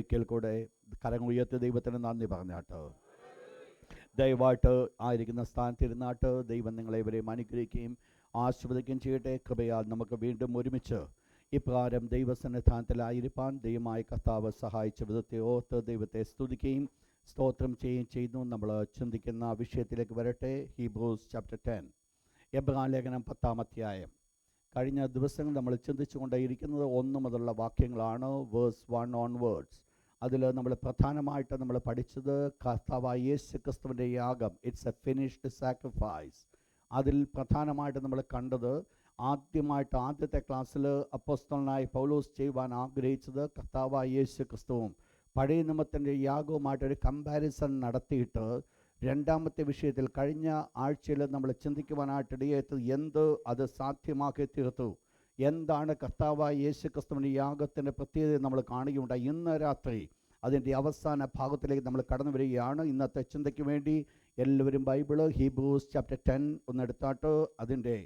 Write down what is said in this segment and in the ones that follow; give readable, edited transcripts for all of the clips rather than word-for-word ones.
ഒരിക്കൽ കൂടെ കരങ്ങൾ ഉയർത്തി ദൈവത്തിന് നന്ദി പറഞ്ഞാട്ട്. ദയവായിട്ട് ആയിരിക്കുന്ന സ്ഥാനത്തിരുന്നാട്ട് ദൈവം നിങ്ങളെവരെയും അനുഗ്രഹിക്കുകയും ആശീർവദിക്കുകയും ചെയ്യട്ടെ. കൃപയാൽ നമുക്ക് വീണ്ടും ഒരുമിച്ച് ഇപ്രകാരം ദൈവസന്നിധാനത്തിലായിരിക്കാൻ ദൈവമായ കർത്താവ് സഹായിച്ച വിധത്തെ ഓർത്ത് ദൈവത്തെ സ്തുതിക്കുകയും സ്തോത്രം ചെയ്യുകയും ചെയ്യുന്നു. നമ്മൾ ചിന്തിക്കുന്ന വിഷയത്തിലേക്ക് വരട്ടെ. ഹീബ്രൂസ് ചാപ്റ്റർ 10, എബ്രായ ലേഖനം 10-ാം അധ്യായം. കഴിഞ്ഞ ദിവസങ്ങൾ നമ്മൾ ചിന്തിച്ചു കൊണ്ടേയിരിക്കുന്നത് 1 മുതലുള്ള വാക്യങ്ങളാണ്, വേഴ്സ് 1 ഓൺവേർഡ്സ്. അതിൽ നമ്മൾ പ്രധാനമായിട്ട് നമ്മൾ പഠിച്ചത് കർത്താവായ യേശു ക്രിസ്തുവിൻ്റെ യാഗം, ഇറ്റ്സ് എ ഫിനിഷ്ഡ് സാക്രിഫൈസ്. അതിൽ പ്രധാനമായിട്ട് നമ്മൾ കണ്ടത് ആദ്യത്തെ ക്ലാസ്സിൽ അപ്പോസ്തലനായ പൗലോസ് ചെയ്യുവാൻ ആഗ്രഹിച്ചത് കർത്താവായ യേശു ക്രിസ്തുവും പഴയ നിയമത്തിൻ്റെ യാഗവുമായിട്ടൊരു കമ്പാരിസൺ നടത്തിയിട്ട് രണ്ടാമത്തെ വിഷയത്തിൽ കഴിഞ്ഞ ആഴ്ചയിൽ നമ്മൾ ചിന്തിക്കുവാനായിട്ടിടയെത്തത് എന്ത് അത് സാധ്യമാക്കി തീർത്തു, എന്താണ് കർത്താവായ യേശു ക്രിസ്തുവിൻ്റെ യാഗത്തിൻ്റെ പ്രത്യേകത നമ്മൾ കാണുകയുണ്ടായി. ഇന്ന് രാത്രി അതിൻ്റെ അവസാന ഭാഗത്തിലേക്ക് നമ്മൾ കടന്നു വരികയാണ്. ഇന്നത്തെ ചിന്തയ്ക്ക് വേണ്ടി എല്ലാവരും ബൈബിള് ഹീബ്രൂസ് ചാപ്റ്റർ 10 ഒന്നെടുത്താട്ട് അതിൻ്റെ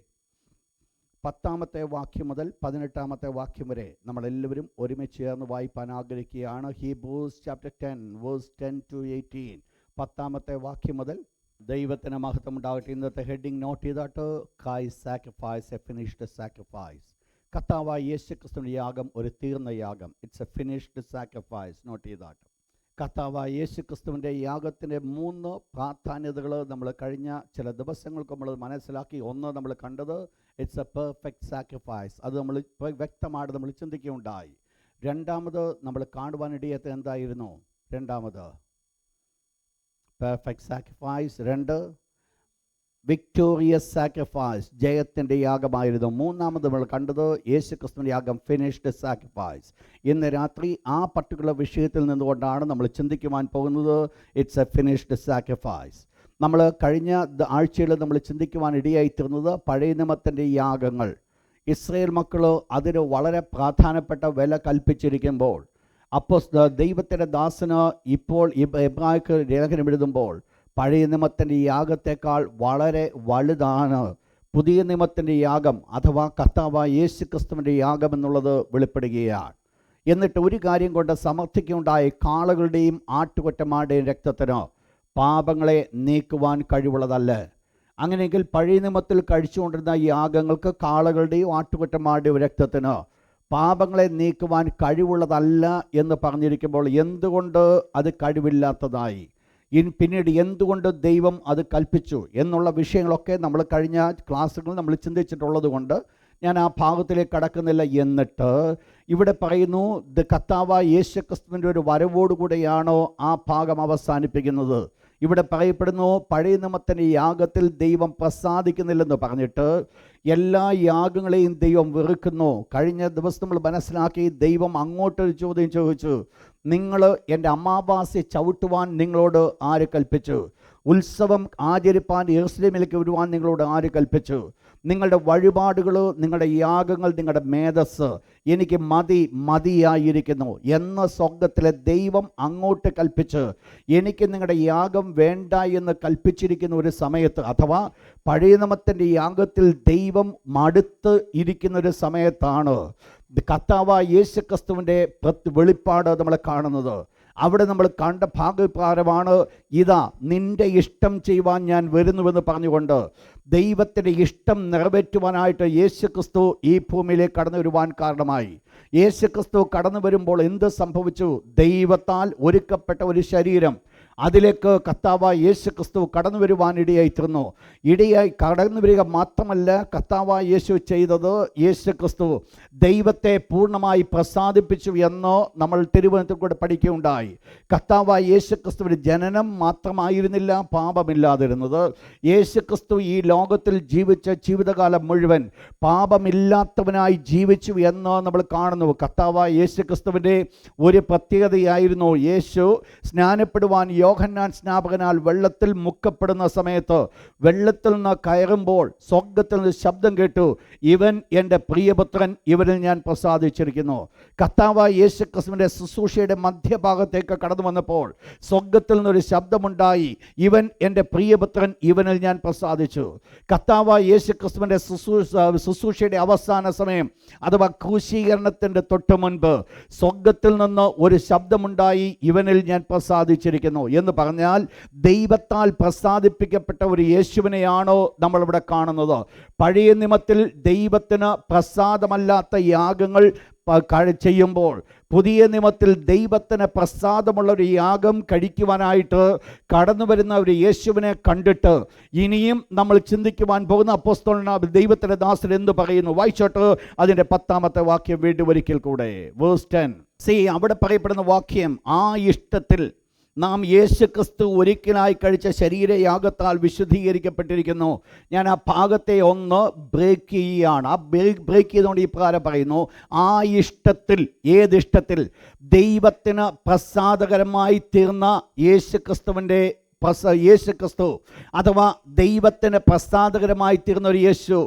10-ാമത്തെ വാക്യം മുതൽ 18-ാമത്തെ വാക്യം വരെ നമ്മളെല്ലാവരും ഒരുമിച്ച് ചേർന്ന് വായിപ്പാൻ ആഗ്രഹിക്കുകയാണ്. ഹീബ്രൂസ് ചാപ്റ്റർ 10 വേഴ്സ് 10 to 18, 10-ാമത്തെ വാക്യം മുതൽ. ദൈവത്തിന് മഹത്വം ഉണ്ടാകട്ടെ. ഇന്നത്തെ ഹെഡിങ് നോട്ട് ചെയ്താട്ട് Christ sacrifice, a finished sacrifice. കർത്താവായ യേശു ക്രിസ്തുവിൻ്റെ യാഗം ഒരു തീർന്ന യാഗം, it's a finished sacrifice. Note ചെയ്താട്ട് കർത്താവായ യേശു ക്രിസ്തുവിൻ്റെ യാഗത്തിൻ്റെ 3 പ്രാധാന്യതകൾ നമ്മൾ കഴിഞ്ഞ ചില ദിവസങ്ങൾക്ക് നമ്മൾ മനസ്സിലാക്കി. ഒന്ന് നമ്മൾ കണ്ടത് ഇറ്റ്സ് എ പെർഫെക്റ്റ് സാക്രിഫൈസ്, അത് നമ്മൾ വ്യക്തമായിട്ട് നമ്മൾ ചിന്തിക്കുകയുണ്ടായി. രണ്ടാമത് നമ്മൾ കാണുവാനിടയത്ത് എന്തായിരുന്നു? രണ്ടാമത് പെർഫെക്റ്റ് സാക്രിഫൈസ്, 2 വിക്ടോറിയസ് സാക്രിഫൈസ്, ജയത്തിൻ്റെ യാഗമായിരുന്നു. മൂന്നാമത് നമ്മൾ കണ്ടത് യേശു ക്രിസ്തുവിൻ്റെ യാഗം, ഫിനിഷ്ഡ് സാക്രിഫൈസ്. ഇന്ന് രാത്രി ആ പർട്ടിക്കുലർ വിഷയത്തിൽ നിന്നുകൊണ്ടാണ് നമ്മൾ ചിന്തിക്കുവാൻ പോകുന്നത്. It's a finished sacrifice. നമ്മൾ കഴിഞ്ഞ ആഴ്ചയിൽ നമ്മൾ ചിന്തിക്കുവാൻ ഇടയായിത്തീർന്നത് പഴയ നിയമത്തിൻ്റെ യാഗങ്ങൾ, ഇസ്രായേൽ മക്കൾ അതിന് വളരെ പ്രധാനപ്പെട്ട വില കൽപ്പിച്ചിരിക്കുമ്പോൾ, അപ്പോൾ ദൈവത്തിൻ്റെ ദാസന് ഇപ്പോൾ എബ്രായർക്ക് ലേഖനം എഴുതുമ്പോൾ പഴയ നിയമത്തിൻ്റെ യാഗത്തേക്കാൾ വളരെ വലുതാണ് പുതിയ നിയമത്തിൻ്റെ യാഗം അഥവാ കർത്താവായ യേശു ക്രിസ്തുവിൻ്റെ യാഗം എന്നുള്ളത് വെളിപ്പെടുകയാണ്. എന്നിട്ട് ഒരു കാര്യം കൊണ്ട് സമർത്ഥിക്കുകയുണ്ടായി, കാളകളുടെയും ആട്ടുകൊറ്റന്മാരുടെയും രക്തത്തിന് പാപങ്ങളെ നീക്കുവാൻ കഴിവുള്ളതല്ല. അങ്ങനെയെങ്കിൽ പഴയ നിയമത്തിൽ കഴിച്ചുകൊണ്ടിരുന്ന യാഗങ്ങൾക്ക് കാളകളുടെയും ആട്ടുകൊറ്റന്മാരുടെയും രക്തത്തിന് പാപങ്ങളെ നീക്കുവാൻ കഴിവുള്ളതല്ല എന്ന് പറഞ്ഞിരിക്കുമ്പോൾ എന്തുകൊണ്ട് അത് കഴിവില്ലാത്തതായി, പിന്നീട് എന്തുകൊണ്ട് ദൈവം അത് കൽപ്പിച്ചു എന്നുള്ള വിഷയങ്ങളൊക്കെ നമ്മൾ കഴിഞ്ഞ ക്ലാസ്സുകളിൽ നമ്മൾ ചിന്തിച്ചിട്ടുള്ളത് കൊണ്ട് ഞാൻ ആ ഭാഗത്തിലേക്ക് കടക്കുന്നില്ല. എന്നിട്ട് ഇവിടെ പറയുന്നു കർത്താവായ യേശു ക്രിസ്തുവിൻ്റെ ഒരു വരവോടുകൂടെയാണോ ആ ഭാഗം അവസാനിപ്പിക്കുന്നത്. ഇവിടെ പറയപ്പെടുന്നു പഴയ നിയമത്തിൻ്റെ യാഗത്തിൽ ദൈവം പ്രസാദിക്കുന്നില്ലെന്ന് പറഞ്ഞിട്ട് എല്ലാ യാഗങ്ങളെയും ദൈവം വെറുക്കുന്നു. കഴിഞ്ഞ ദിവസം നമ്മൾ മനസ്സിലാക്കി ദൈവം അങ്ങോട്ടൊരു ചോദ്യം ചോദിച്ചു, നിങ്ങൾ എൻ്റെ അമാവാസ്യ ചവിട്ടുവാൻ നിങ്ങളോട് ആര് കൽപ്പിച്ചു? ഉത്സവം ആചരിപ്പാൻ യെരൂശലേമിലേക്ക് വരുവാൻ നിങ്ങളോട് ആര് കൽപ്പിച്ചു? നിങ്ങളുടെ വഴിപാടുകൾ, നിങ്ങളുടെ യാഗങ്ങൾ, നിങ്ങളുടെ മേധസ് എനിക്ക് മതിയായിരിക്കുന്നു എന്ന് സ്വർഗ്ഗത്തിലെ ദൈവം അങ്ങോട്ട് കൽപ്പിച്ച് എനിക്ക് നിങ്ങളുടെ യാഗം വേണ്ട എന്ന് കൽപ്പിച്ചിരിക്കുന്ന ഒരു സമയത്ത്, അഥവാ പഴയ നിയമത്തിൻ്റെ യാഗത്തിൽ ദൈവം മടുത്ത് ഇരിക്കുന്നൊരു സമയത്താണ് കർത്താവായ യേശു ക്രിസ്തുവിൻ്റെ വെളിപ്പാട് നമ്മൾ കാണുന്നത്. അവിടെ നമ്മൾ കണ്ട ഭാഗപ്രകാരമാണ്, ഇതാ നിൻ്റെ ഇഷ്ടം ചെയ്യുവാൻ ഞാൻ വരുന്നുവെന്ന് പറഞ്ഞുകൊണ്ട് ദൈവത്തിൻ്റെ ഇഷ്ടം നിറവേറ്റുവാനായിട്ട് യേശു ക്രിസ്തു ഈ ഭൂമിയിലേക്ക് കടന്നു വരുവാൻ കാരണമായി. യേശു ക്രിസ്തു കടന്നു വരുമ്പോൾ എന്ത് സംഭവിച്ചു? ദൈവത്താൽ ഒരുക്കപ്പെട്ട ഒരു ശരീരം, അതിലേക്ക് കർത്താവായ യേശു ക്രിസ്തു കടന്നു വരുവാനിടയായിത്തീർന്നു. കടന്നു വരിക മാത്രമല്ല, കർത്താവായ യേശു ചെയ്തത്, യേശു ക്രിസ്തു ദൈവത്തെ പൂർണ്ണമായി പ്രസാദിപ്പിച്ചു എന്ന് നമ്മൾ തിരുവചനത്തിൽ കൂടെ പഠിക്കുകയുണ്ടായി. കർത്താവായ യേശു ക്രിസ്തുവിൻ്റെ ജനനം മാത്രമായിരുന്നില്ല പാപമില്ലാതിരുന്നത്. യേശു ക്രിസ്തു ഈ ലോകത്തിൽ ജീവിച്ച ജീവിതകാലം മുഴുവൻ പാപമില്ലാത്തവനായി ജീവിച്ചു എന്ന് നമ്മൾ കാണുന്നു. കർത്താവായ യേശു ക്രിസ്തുവിൻ്റെ ഒരു പ്രത്യേകതയായിരുന്നു, യേശു സ്നാനപ്പെടുവാൻ യോഹന്നാൻ സ്നാപകനാൽ വെള്ളത്തിൽ മുക്കപ്പെടുന്ന സമയത്ത് വെള്ളത്തിൽ നിന്ന് കയറുമ്പോൾ സ്വർഗ്ഗത്തിൽ നിന്ന് ശബ്ദം കേട്ടു, ഇവൻ എൻ്റെ പ്രിയപുത്രൻ, ഇവനിൽ ഞാൻ പ്രസാദിച്ചിരിക്കുന്നു. കർത്താവായ യേശുക്രിസ്തുവിൻ്റെ ശുശ്രൂഷയുടെ മധ്യഭാഗത്തേക്ക് കടന്നു വന്നപ്പോൾ സ്വർഗ്ഗത്തിൽ നിന്നൊരു ശബ്ദമുണ്ടായി, ഇവൻ എൻ്റെ പ്രിയപുത്രൻ, ഇവനിൽ ഞാൻ പ്രസാദിച്ചു. കർത്താവായ യേശുക്രിസ്തുവിൻ്റെ ശുശ്രൂഷയുടെ അവസാന സമയം അഥവാ ക്രൂശീകരണത്തിൻ്റെ തൊട്ട് മുൻപ് സ്വർഗ്ഗത്തിൽ നിന്ന് ഒരു ശബ്ദമുണ്ടായി, ഇവനിൽ ഞാൻ പ്രസാദിച്ചിരിക്കുന്നു എന്ന് പറഞ്ഞാൽ ദൈവത്താൽ പ്രസാദിപ്പിക്കപ്പെട്ട ഒരു യേശുവിനെയാണോ നമ്മളിവിടെ കാണുന്നത്? പഴയ നിയമത്തിൽ ദൈവത്തിന് പ്രസാദമല്ലാത്ത യാഗങ്ങൾ ചെയ്യുമ്പോൾ പുതിയ നിയമത്തിൽ ദൈവത്തിന് പ്രസാദമുള്ള ഒരു യാഗം കഴിക്കുവാനായിട്ട് കടന്നു വരുന്ന ഒരു യേശുവിനെ കണ്ടിട്ട് ഇനിയും നമ്മൾ ചിന്തിക്കുവാൻ പോകുന്ന അപ്പോസ്തലനായ ദൈവത്തിൻ്റെ ദാസൻ എന്ത് പറയുന്നു? വായിച്ചോട്ട് അതിൻ്റെ 10-ാമത്തെ വാക്യം വീണ്ടും ഒരിക്കൽ കൂടെ. വേഴ്സ് 10. അവിടെ പറയപ്പെടുന്ന വാക്യം, ആ ഇഷ്ടത്തിൽ നാം യേശുക്രിസ്തു ഒരിക്കലായി കഴിച്ച ശരീരയാഗത്താൽ വിശുദ്ധീകരിക്കപ്പെട്ടിരിക്കുന്നു. ഞാൻ ആ ഭാഗത്തെ ഒന്ന് ബ്രേക്ക് ചെയ്യുകയാണ്. ആ ബ്രേക്ക് ചെയ്തുകൊണ്ട് ഈ പ്രകാരം പറയുന്നു, ആ ഇഷ്ടത്തിൽ. ഏതിഷ്ടത്തിൽ? ദൈവത്തിന് പ്രസാദകരമായി തീർന്ന യേശുക്രിസ്തുവിൻ്റെ യേശുക്രിസ്തു അഥവാ ദൈവത്തിന് പ്രസാദകരമായി തീർന്ന ഒരു യേശു,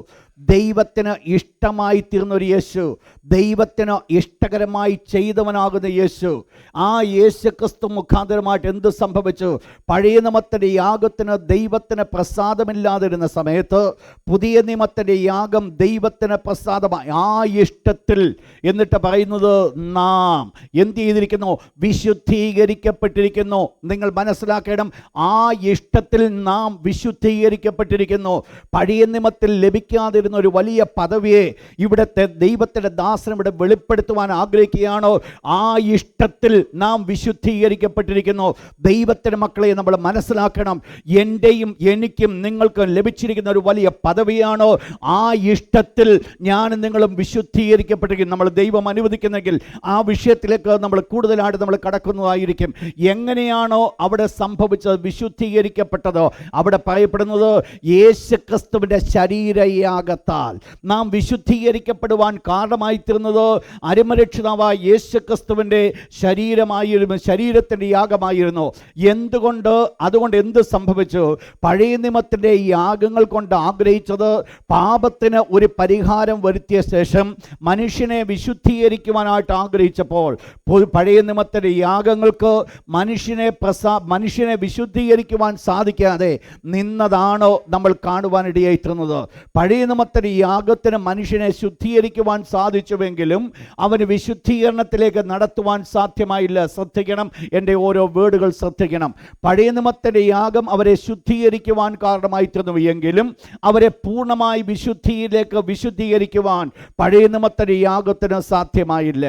ദൈവത്തിന് ഇഷ്ടമായി തീർന്നൊരു യേശു, ദൈവത്തിന് ഇഷ്ടകരമായി ചെയ്തവനാകുന്ന യേശു. ആ യേശുക്രിസ്തു മുഖാന്തരമായിട്ട് എന്ത് സംഭവിച്ചു? പഴയ നിയമത്തിൻ്റെ യാഗത്തിന് ദൈവത്തിന് പ്രസാദമില്ലാതിരുന്ന സമയത്ത് പുതിയ നിയമത്തിൻ്റെ യാഗം ദൈവത്തിന് പ്രസാദമായി. ആ ഇഷ്ടത്തിൽ എന്നിട്ട് പറയുന്നത്, നാം എന്ത് ചെയ്തിരിക്കുന്നു? വിശുദ്ധീകരിക്കപ്പെട്ടിരിക്കുന്നു. നിങ്ങൾ മനസ്സിലാക്കണം, ആ ഇഷ്ടത്തിൽ നാം വിശുദ്ധീകരിക്കപ്പെട്ടിരിക്കുന്നു. പഴയ നിയമത്തിൽ ലഭിക്കാതിരുന്ന ഒരു വലിയ പദവിയെ ഇവിടുത്തെ ദൈവത്തിൻ്റെ ദാസൻ ഇവിടെ വെളിപ്പെടുത്തുവാൻ ആഗ്രഹിക്കുകയാണോ? ആ ഇഷ്ടത്തിൽ നാം വിശുദ്ധീകരിക്കപ്പെട്ടിരിക്കുന്നു. ദൈവത്തിൻ്റെ മക്കളെ നമ്മൾ മനസ്സിലാക്കണം, എൻ്റെയും എനിക്കും നിങ്ങൾക്കും ലഭിച്ചിരിക്കുന്ന ഒരു വലിയ പദവിയാണോ? ആ ഇഷ്ടത്തിൽ ഞാനും നിങ്ങളും വിശുദ്ധീകരിക്കപ്പെട്ടിരിക്കുന്നു. നമ്മൾ ദൈവം അനുവദിക്കുന്നെങ്കിൽ ആ വിഷയത്തിലേക്ക് നമ്മൾ കൂടുതലായിട്ട് നമ്മൾ കടക്കുന്നതായിരിക്കും. എങ്ങനെയാണോ അവിടെ സംഭവിച്ചത്, വിശുദ്ധീകരിക്കപ്പെട്ടതോ, അവിടെ പറയപ്പെടുന്നത് യേശുക്രിസ്തുവിൻ്റെ ശരീരയാഗത്താൽ നാം വിശുദ്ധീകരിക്കപ്പെടുവാൻ കാരണമായി തീർന്നത് അരുമരക്ഷിതാവായ യേശുക്രിസ്തുവിൻ്റെ ശരീരത്തിൻ്റെ യാഗമായിരുന്നു. എന്തുകൊണ്ട്? അതുകൊണ്ട് എന്ത് സംഭവിച്ചു? പഴയ നിയമത്തിൻ്റെ യാഗങ്ങൾ കൊണ്ട് ആഗ്രഹിച്ചത് പാപത്തിന് ഒരു പരിഹാരം വരുത്തിയ ശേഷം മനുഷ്യനെ വിശുദ്ധീകരിക്കുവാനായിട്ട് ആഗ്രഹിച്ചപ്പോൾ പഴയ നിയമത്തിൻ്റെ യാഗങ്ങൾക്ക് മനുഷ്യനെ വിശുദ്ധീകരിക്കുവാൻ സാധിക്കാതെ നിന്നതാണോ നമ്മൾ കാണുവാനിടയായി തീർന്നത്? പഴയ നിയമത്തിൻ്റെ യാഗത്തിന് മനുഷ്യനെ ശുദ്ധീകരിക്കുവാൻ സാധിച്ചുവെങ്കിലും അവന് വിശുദ്ധീകരണത്തിലേക്ക് നടത്തുവാൻ സാധ്യമായില്ല. ശ്രദ്ധിക്കണം, എൻ്റെ ഓരോ വേർഡുകൾ ശ്രദ്ധിക്കണം. പഴയ നിയമത്തിൻ്റെ യാഗം അവരെ ശുദ്ധീകരിക്കുവാൻ കാരണമായി തീർന്നു എങ്കിലും അവരെ പൂർണ്ണമായി വിശുദ്ധീകരിക്കുവാൻ പഴയ നിയമത്തിൻ്റെ യാഗത്തിന് സാധ്യമായില്ല.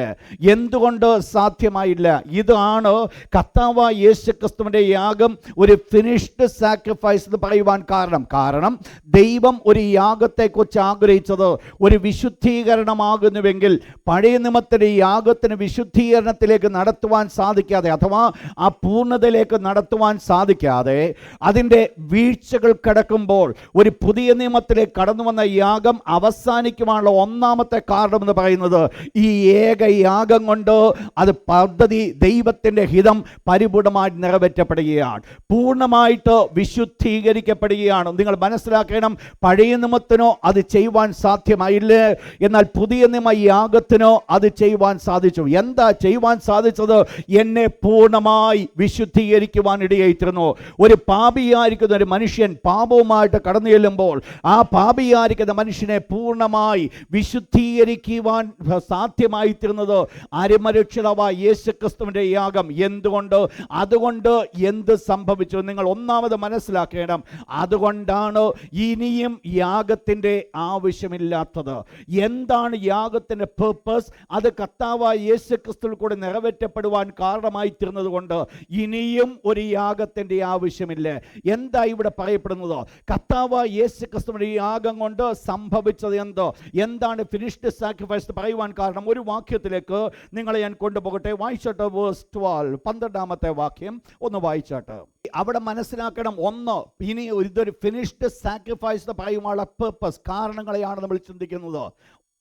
എന്തുകൊണ്ട് സാധ്യമായില്ല? ഇതാണ് കർത്താവായ യേശുക്രിസ്തുവിൻ്റെ യാഗം ഒരു ഫിനിഷ്ഡ് സാക്രിഫൈസ് എന്ന് പറയുവാൻ കാരണം ദൈവം ഒരു യാഗത്തെക്കുറിച്ച് ആഗ്രഹിച്ചത് ഒരു വിശുദ്ധീകരണമാകുന്നുവെങ്കിൽ പഴയ നിയമത്തിൻ്റെ യാഗത്തിന് വിശുദ്ധീകരണത്തിലേക്ക് നടത്തുവാൻ സാധിക്കാതെ അഥവാ ആ പൂർണ്ണതയിലേക്ക് നടത്തുവാൻ സാധിക്കാതെ അതിൻ്റെ വീഴ്ചകൾ കിടക്കുമ്പോൾ ഒരു പുതിയ നിയമത്തിലേക്ക് കടന്നു വന്ന യാഗം അവസാനിക്കുവാനുള്ള ഒന്നാമത്തെ കാരണം എന്ന് പറയുന്നത് ഈ ഏക യാഗം കൊണ്ട് അത് പദ്ധതി ദൈവത്തിൻ്റെ ഹിതം പരിപൂർണമായി നിറവേറ്റപ്പെടുകയാണ്, പൂർണ്ണമായിട്ട് വിശുദ്ധീകരിക്കപ്പെടുകയാണ്. നിങ്ങൾ മനസ്സിലാക്കണം, പഴയ നിയമത്തിനോ അത് ചെയ്യുവാൻ സാധ്യമായില്ല, എന്നാൽ പുതിയ നിയമ യാഗത്തിനോ അത് ചെയ്യുവാൻ സാധിച്ചു. എന്താ ചെയ്യുവാൻ സാധിച്ചത്? എന്നെ പൂർണ്ണമായി വിശുദ്ധീകരിക്കുവാൻ ഇടയായിത്തീർന്നു. ഒരു പാപിയായിരിക്കുന്ന ഒരു മനുഷ്യൻ പാപവുമായിട്ട് കടന്നു ചെല്ലുമ്പോൾ ആ പാപിയായിരിക്കുന്ന മനുഷ്യനെ പൂർണ്ണമായി വിശുദ്ധീകരിക്കുവാൻ സാധ്യമായിത്തീർന്നത് അരുമരക്ഷിതാവായ യേശുക്രിസ്തുവിൻ്റെ യാഗം. എന്തുകൊണ്ട്? അതുകൊണ്ട് എന്ത് സംഭവിച്ചു? നിങ്ങൾ ഒന്നാമത് മനസ്സിലാക്കണം, അതുകൊണ്ടാണ് ഇനിയും യാഗത്തിൻ്റെ ആവശ്യമില്ലാത്തത്. എന്താണ് യാഗത്തിൻ്റെ പേർപ്പസ്? അത് കർത്താവായ യേശുക്രിസ്തുവിൽ കൂടെ നിറവേറ്റപ്പെടുവാൻ കാരണമായി തീർന്നത് കൊണ്ട് ഇനിയും ഒരു യാഗത്തിൻ്റെ ആവശ്യമില്ല. എന്താ ഇവിടെ പറയപ്പെടുന്നത്? കർത്താവായ യേശുക്രിസ്തുവിൻ്റെ യാഗം കൊണ്ട് സംഭവിച്ചത് എന്താണ് ഫിനിഷ്ഡ് സാക്രിഫൈസ് പറയുവാൻ കാരണം? ഒരു വാക്യത്തിലേക്ക് നിങ്ങളെ ഞാൻ കൊണ്ടുപോകട്ടെ. വായിച്ചോട്ടെ, വേഴ്സ് 12, 12-ാമത്തെ വാക്യം ഒന്ന് വായിച്ചോട്ടെ. അവിടെ മനസ്സിലാക്കണം, ഒന്ന്, ഇനി ഇതൊരു ഫിനിഷ്ഡ് സാക്രിഫൈസ് പറയുവാനുള്ള പേർപ്പസ്, കാരണങ്ങളെയാണ് നമ്മൾ ചിന്തിക്കുന്നത്.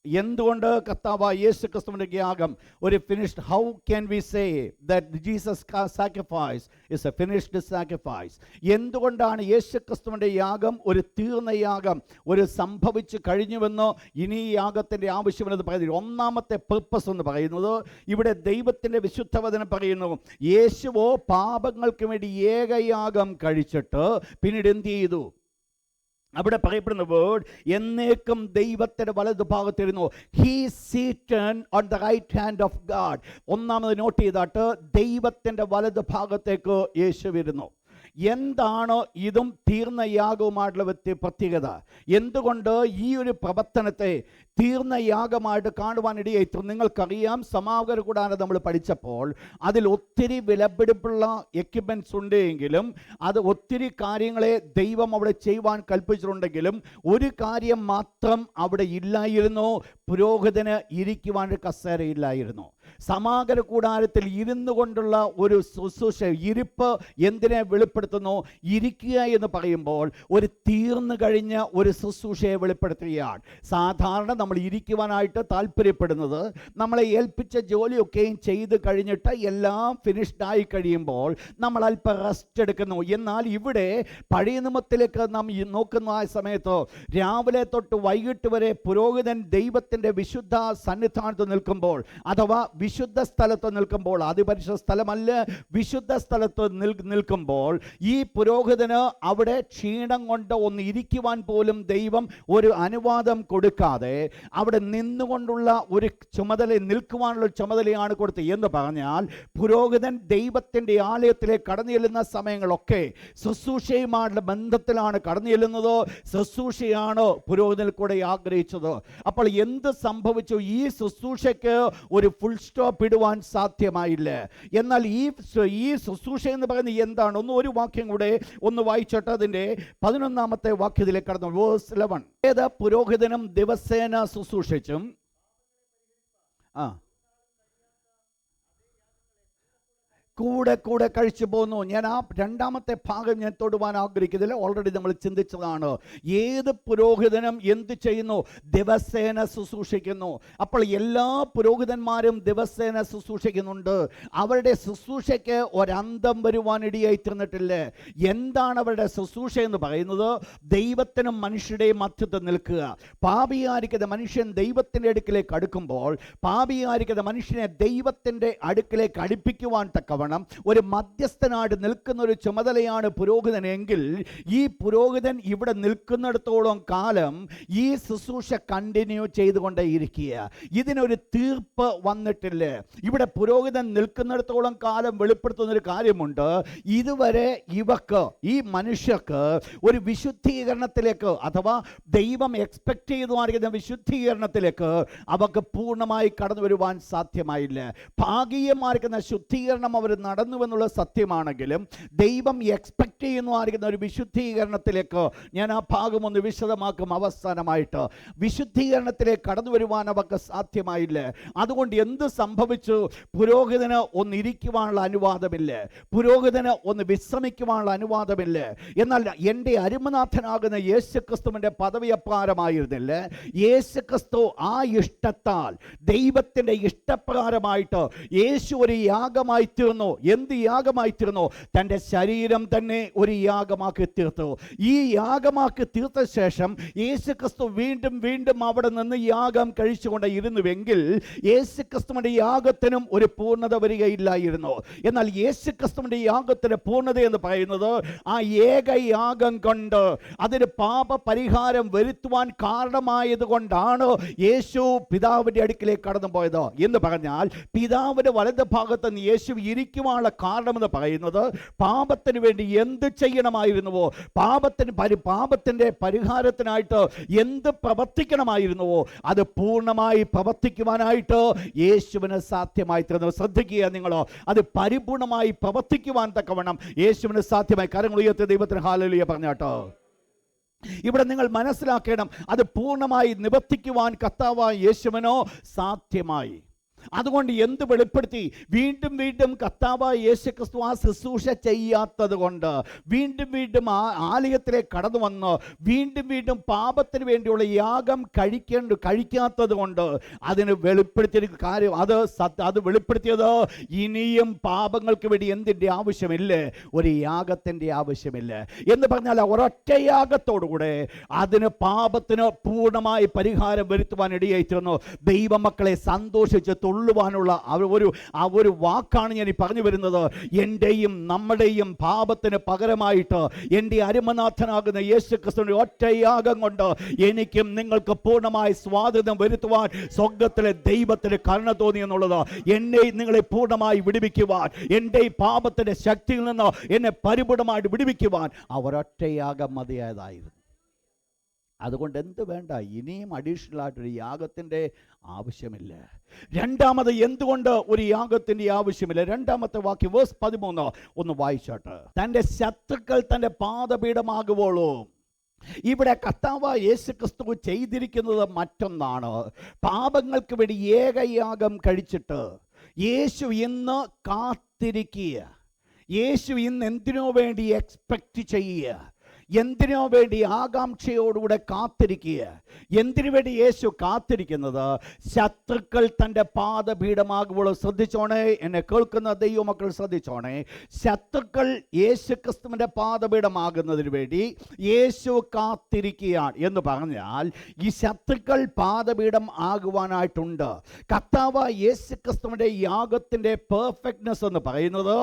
എന്തുകൊണ്ട് കർത്താവായ യേശു ക്രിസ്തുവിന്റെ യാഗം ഒരു finished? How can we say that Jesus sacrifice is A finished sacrifice? എന്തുകൊണ്ടാണ് യേശു ക്രിസ്തുവിന്റെ യാഗം ഒരു തീർന്ന യാഗം, ഒരു സംഭവിച്ചു കഴിഞ്ഞുവെന്നോ ഇനി ഈ യാഗത്തിൻ്റെ ആവശ്യമെന്ന് പറയുന്നത്? ഒന്നാമത്തെ പർപ്പസ് എന്ന് പറയുന്നത്, ഇവിടെ ദൈവത്തിൻ്റെ വിശുദ്ധവചനം പറയുന്നു, യേശുവോ പാപങ്ങൾക്ക് വേണ്ടി ഏകയാഗം കഴിച്ചിട്ട് പിന്നീട് എന്ത് ചെയ്തു? അവിടെ പറയപ്പെടുന്ന വേർഡ്, എന്നേക്കും ദൈവത്തിൻ്റെ വലതുഭാഗത്തിരുന്നു. He seated on the right hand of God. ഒന്നാമത് നോട്ട് ചെയ്താട്ട്, ദൈവത്തിൻ്റെ വലതുഭാഗത്തേക്ക് യേശു വരുന്നു. എന്താണ് ഇതും തീർന്ന യാഗവുമായിട്ടുള്ള പ്രത്യേകത? എന്തുകൊണ്ട് ഈ ഒരു പ്രവർത്തനത്തെ തീർന്ന യാഗമായിട്ട് കാണുവാനിടയായി? നിങ്ങൾക്കറിയാം, സമാഗമന കൂടാരം നമ്മൾ പഠിച്ചപ്പോൾ അതിൽ ഒത്തിരി വിലപിടിപ്പുള്ള എക്യുപ്മെൻറ്റ്സ് ഉണ്ടെങ്കിലും, അത് ഒത്തിരി കാര്യങ്ങളെ ദൈവം അവിടെ ചെയ്യുവാൻ കൽപ്പിച്ചിട്ടുണ്ടെങ്കിലും ഒരു കാര്യം മാത്രം അവിടെ ഇല്ലായിരുന്നു, പുരോഹിതന് ഇരിക്കുവാനൊരു കസേരയില്ലായിരുന്നു. സമാഗമന കൂടാരത്തിൽ ഇരുന്നു കൊണ്ടുള്ള ഒരു ശുശ്രൂഷ, ഇരിപ്പ് എന്തിനെ വെളിപ്പെടുത്തുന്നു? ഇരിക്കുക എന്ന് പറയുമ്പോൾ ഒരു തീർന്നു കഴിഞ്ഞ ഒരു ശുശ്രൂഷയെ വെളിപ്പെടുത്തുകയാണ്. സാധാരണ നമ്മൾ ഇരിക്കുവാനായിട്ട് താല്പര്യപ്പെടുന്നത്, നമ്മളെ ഏൽപ്പിച്ച ജോലിയൊക്കെയും ചെയ്ത് കഴിഞ്ഞിട്ട് എല്ലാം ഫിനിഷ്ഡായി കഴിയുമ്പോൾ നമ്മൾ അല്പം റെസ്റ്റ് എടുക്കുന്നു. എന്നാൽ ഇവിടെ പഴയ നിയമത്തിലേക്ക് നാം നോക്കുന്ന ആ സമയത്ത് രാവിലെ തൊട്ട് വൈകിട്ട് വരെ പുരോഹിതൻ ദൈവത്തിൻ്റെ വിശുദ്ധ സന്നിധാനത്ത് നിൽക്കുമ്പോൾ, അഥവാ വിശുദ്ധ സ്ഥലത്ത് നിൽക്കുമ്പോൾ, അതിപരിശുദ്ധ സ്ഥലമല്ല, വിശുദ്ധ സ്ഥലത്ത് നിൽക്കുമ്പോൾ ഈ പുരോഹിതന് അവിടെ ക്ഷീണം കൊണ്ട് ഒന്ന് ഇരിക്കുവാൻ പോലും ദൈവം ഒരു അനുവാദം കൊടുക്കാതെ അവിടെ നിന്നുകൊണ്ടുള്ള ഒരു ചുമതല, നിൽക്കുവാനുള്ള ചുമതലയാണ് കൊടുത്തത്. എന്ന് പറഞ്ഞാൽ പുരോഹിതൻ ദൈവത്തിൻ്റെ ആലയത്തിലേക്ക് കടന്നു ചെല്ലുന്ന സമയങ്ങളൊക്കെ ശുശ്രൂഷയുമായുള്ള ബന്ധത്തിലാണ് കടന്നു ചെല്ലുന്നത്. ശുശ്രൂഷയാണ് പുരോഹിതനിൽ കൂടെ ആഗ്രഹിച്ചത്. അപ്പോൾ എന്ത് സംഭവിച്ചു? ഈ ശുശ്രൂഷയ്ക്ക് ഒരു ഫുൾ സ്റ്റോപ്പ് ഇടുവാൻ സാധ്യമായില്ല. എന്നാൽ ഈ ശുശ്രൂഷ എന്ന് പറയുന്നത് എന്താണ്? ഒരു വാക്യം കൂടെ ഒന്ന് വായിച്ചിട്ട് അതിൻ്റെ 11-ാമത്തെ വാക്യത്തിലേക്ക് കടന്നു. വേഴ്സ് 11. ഏത് പുരോഹിതനും ദിവസേന ശുശ്രൂഷിച്ചും കൂടെ കൂടെ കഴിച്ചു പോന്നു. ഞാൻ ആ രണ്ടാമത്തെ ഭാഗം ഞാൻ തൊടുവാൻ ആഗ്രഹിക്കുന്നില്ല, ഓൾറെഡി നമ്മൾ ചിന്തിച്ചതാണ്. ഏത് പുരോഹിതനും എന്ത് ചെയ്യുന്നു? ദിവസേന ശുശ്രൂഷിക്കുന്നു. അപ്പോൾ എല്ലാ പുരോഹിതന്മാരും ദിവസേന ശുശ്രൂഷിക്കുന്നുണ്ട്. അവരുടെ ശുശ്രൂഷയ്ക്ക് ഒരന്തം വരുവാനിടയായി തീർന്നിട്ടില്ല. എന്താണ് അവരുടെ ശുശ്രൂഷ എന്ന് പറയുന്നത്? ദൈവത്തിനും മനുഷ്യരുടെയും മധ്യത്തിൽ നിൽക്കുക. പാപിയായിരിക്കുന്ന മനുഷ്യൻ ദൈവത്തിൻ്റെ അടുക്കിലേക്ക് അടുക്കുമ്പോൾ, പാപിയായിരിക്കുന്ന മനുഷ്യനെ ദൈവത്തിൻ്റെ അടുക്കിലേക്ക് അടുപ്പിക്കുവാൻ തക്കവണ്ണം ഒരു മധ്യസ്ഥനായിട്ട് നിൽക്കുന്ന ഒരു ചുമതലയാണ് പുരോഹിതനെങ്കിൽ, ഈ പുരോഹിതൻ ഇവിടെ നിൽക്കുന്നിടത്തോളം കാലം ഈ ശുശ്രൂഷ കണ്ടിന്യൂ ചെയ്തുകൊണ്ടേയിരിക്കുക. ഇതിനൊരു തീർപ്പ് വന്നിട്ടില്ല. ഇവിടെ പുരോഹിതൻ നിൽക്കുന്നിടത്തോളം കാലം വെളിപ്പെടുത്തുന്നൊരു കാര്യമുണ്ട്. ഇതുവരെ ഇവക്ക്, ഈ മനുഷ്യർക്ക് ഒരു വിശുദ്ധീകരണത്തിലേക്ക്, അഥവാ ദൈവം എക്സ്പെക്ട് ചെയ്തുമായിരിക്കുന്ന വിശുദ്ധീകരണത്തിലേക്ക് അവർക്ക് പൂർണ്ണമായി കടന്നു വരുവാൻ സാധ്യമായില്ല. ഭാഗീയമായിരിക്കുന്ന ശുദ്ധീകരണം അവർ നടന്നുവെന്നുള്ള സത്യമാണെങ്കിലും ദൈവം എക്സ്പെക്ട് ചെയ്യുന്നതായിരിക്കുന്ന ഒരു വിശുദ്ധീകരണത്തിലേക്ക്, ഞാൻ ആ ഭാഗം ഒന്ന് വിശദമാക്കും അവസാനമായിട്ട്, വിശുദ്ധീകരണത്തിലേക്ക് കടന്നു വരുവാൻ അവർക്ക് സാധ്യമായില്ല. അതുകൊണ്ട് എന്ത് സംഭവിച്ചു? പുരോഹിതന് ഒന്ന് ഇരിക്കുവാനുള്ള അനുവാദമില്ല, പുരോഹിതന് ഒന്ന് വിശ്രമിക്കുവാനുള്ള അനുവാദമില്ല. എന്നാൽ എൻ്റെ അരുമനാഥനാകുന്ന യേശുക്രിസ്തുവിൻ്റെ പദവി അപ്രകാരമായിരുന്നില്ല. യേശുക്രിസ്തു ആ ഇഷ്ടത്താൽ, ദൈവത്തിൻ്റെ ഇഷ്ടപ്രകാരമായിട്ട് യേശു ഒരു യാഗമായി തീർന്നു. എന്ത് യാഗമായി തീർന്നു? തൻ്റെ ശരീരം തന്നെ ഒരു യാഗമാക്കി തീർത്തു. ഈ യാഗമാക്കി തീർത്ത ശേഷം യേശുക്രിസ്തു വീണ്ടും വീണ്ടും അവിടെ നിന്ന് യാഗം കഴിച്ചുകൊണ്ട് ഇരുന്നുവെങ്കിൽ യേശുക്രിസ്തുവിൻ്റെ യാഗത്തിനും ഒരു പൂർണ്ണത വരികയില്ലായിരുന്നു. എന്നാൽ യേശുക്രിസ്തുവിൻ്റെ യാഗത്തിൻ്റെ പൂർണ്ണത എന്ന് പറയുന്നത് ആ ഏകയാഗം കൊണ്ട് അതിന് പാപ പരിഹാരം വരുത്തുവാൻ കാരണമായത് കൊണ്ടാണ് യേശു പിതാവിൻ്റെ അടുക്കിലേക്ക് കടന്നു പോയത്. എന്ന് പറഞ്ഞാൽ പിതാവിൻ്റെ വലത് ഭാഗത്ത് നിന്ന് യേശു ഇരിക്കുവാനുള്ള കാരണമെന്ന് പറയുന്നത്, പാപത്തിന് വേണ്ടി എന്ത് ചെയ്യണമായിരുന്നുവോ, പാപത്തിൻ്റെ പരിഹാരത്തിനായിട്ട് എന്ത് പ്രവർത്തിക്കണമായിരുന്നുവോ അത് പൂർണ്ണമായി പ്രവർത്തിക്കുവാനായിട്ട് യേശുവിന് സാധ്യമായി തീർന്നു. ശ്രദ്ധിക്കുക നിങ്ങളോ, അത് പരിപൂർണമായി പ്രവർത്തിക്കുവാൻ തക്കവണ്ണം യേശുവിന് സാധ്യമായി. കരങ്ങൾ ഉയർത്തി ദൈവത്തിന് ഹല്ലേലൂയ പറഞ്ഞാട്ടോ. ഇവിടെ നിങ്ങൾ മനസ്സിലാക്കണം, അത് പൂർണ്ണമായി നിവർത്തിക്കുവാൻ കർത്താവായ യേശുവിനോ സാധ്യമായി. അതുകൊണ്ട് എന്ത് വെളിപ്പെടുത്തി? വീണ്ടും വീണ്ടും കർത്താവായ യേശു ക്രിസ്തു ആ ശുശ്രൂഷ ചെയ്യാത്തത് കൊണ്ട്, വീണ്ടും വീണ്ടും ആ ആലയത്തിലേക്ക് കടന്നു വന്ന് വീണ്ടും വീണ്ടും പാപത്തിന് വേണ്ടിയുള്ള യാഗം കഴിക്കാത്തത് കൊണ്ട് അതിന് വെളിപ്പെടുത്തിയ കാര്യം, അത് വെളിപ്പെടുത്തിയത് ഇനിയും പാപങ്ങൾക്ക് വേണ്ടി എന്തിൻ്റെ ആവശ്യമില്ല? ഒരു യാഗത്തിൻ്റെ ആവശ്യമില്ല എന്ന് പറഞ്ഞാൽ ഒരൊറ്റ യാഗത്തോടുകൂടെ അതിന് പാപത്തിന് പൂർണ്ണമായി പരിഹാരം വരുത്തുവാൻ ഇടയായിത്തീർന്നു. ദൈവമക്കളെ സന്തോഷിച്ച് തുള്ളുവാനുള്ള ഒരു വാക്കാണ് ഞാൻ ഈ പറഞ്ഞു വരുന്നത്. എൻ്റെയും നമ്മുടെയും പാപത്തിന് പകരമായിട്ട് എൻ്റെ അരുമനാഥനാകുന്ന യേശു ക്രിസ്തുവിന്റെ ഒറ്റയാഗം കൊണ്ട് എനിക്കും നിങ്ങൾക്ക് പൂർണ്ണമായി സ്വാതന്ത്ര്യം വരുത്തുവാൻ സ്വർഗ്ഗത്തിലെ ദൈവത്തിന് കരുണ തോന്നി എന്നുള്ളത്. എന്നെ നിങ്ങളെ പൂർണ്ണമായി വിടുവിക്കുവാൻ, എൻ്റെ ഈ പാപത്തിന്റെ ശക്തിയിൽ നിന്ന് എന്നെ പരിപൂർണമായിട്ട് വിടുവിക്കുവാൻ ആ ഒരൊറ്റയാഗം മതിയായതായിരുന്നു. അതുകൊണ്ട് എന്ത് വേണ്ട, ഇനിയും അഡീഷണൽ ആയിട്ടൊരു യാഗത്തിൻ്റെ ആവശ്യമില്ല. രണ്ടാമത് എന്തുകൊണ്ട് ഒരു യാഗത്തിൻ്റെ ആവശ്യമില്ല? രണ്ടാമത്തെ വാക്യം വേഴ്സ് 13 ഒന്ന് വായിച്ചോട്ടെ. തൻ്റെ ശത്രുക്കൾ തൻ്റെ പാദപീഠമാകുവോളൂ. ഇവിടെ കർത്താവായ യേശു ക്രിസ്തു ചെയ്തിരിക്കുന്നത് മറ്റൊന്നാണ്. പാപങ്ങൾക്ക് വേണ്ടി ഏകയാഗം കഴിച്ചിട്ട് യേശു ഇന്ന് കാത്തിരിക്കുക. യേശു ഇന്ന് എന്തിനോ വേണ്ടി എക്സ്പെക്റ്റ് ചെയ്യുക, എന്തിനോ വേണ്ടി ആകാംക്ഷയോടുകൂടെ കാത്തിരിക്കുക. എന്തിനു വേണ്ടി യേശു കാത്തിരിക്കുന്നത്? ശത്രുക്കൾ തൻ്റെ പാദപീഠമാകുമ്പോൾ. ശ്രദ്ധിച്ചോണേ, എന്നെ കേൾക്കുന്ന ദൈവമക്കൾ ശ്രദ്ധിച്ചോണേ. ശത്രുക്കൾ യേശു ക്രിസ്തുവിൻ്റെ പാദപീഠമാകുന്നതിന് വേണ്ടി യേശു കാത്തിരിക്കുകയാണ് എന്ന് പറഞ്ഞാൽ ഈ ശത്രുക്കൾ പാദപീഠം ആകുവാനായിട്ടുണ്ട്. കർത്താവായ യേശു ക്രിസ്തുവിൻ്റെ യാഗത്തിൻ്റെ പെർഫെക്റ്റ്നെസ് എന്ന് പറയുന്നത്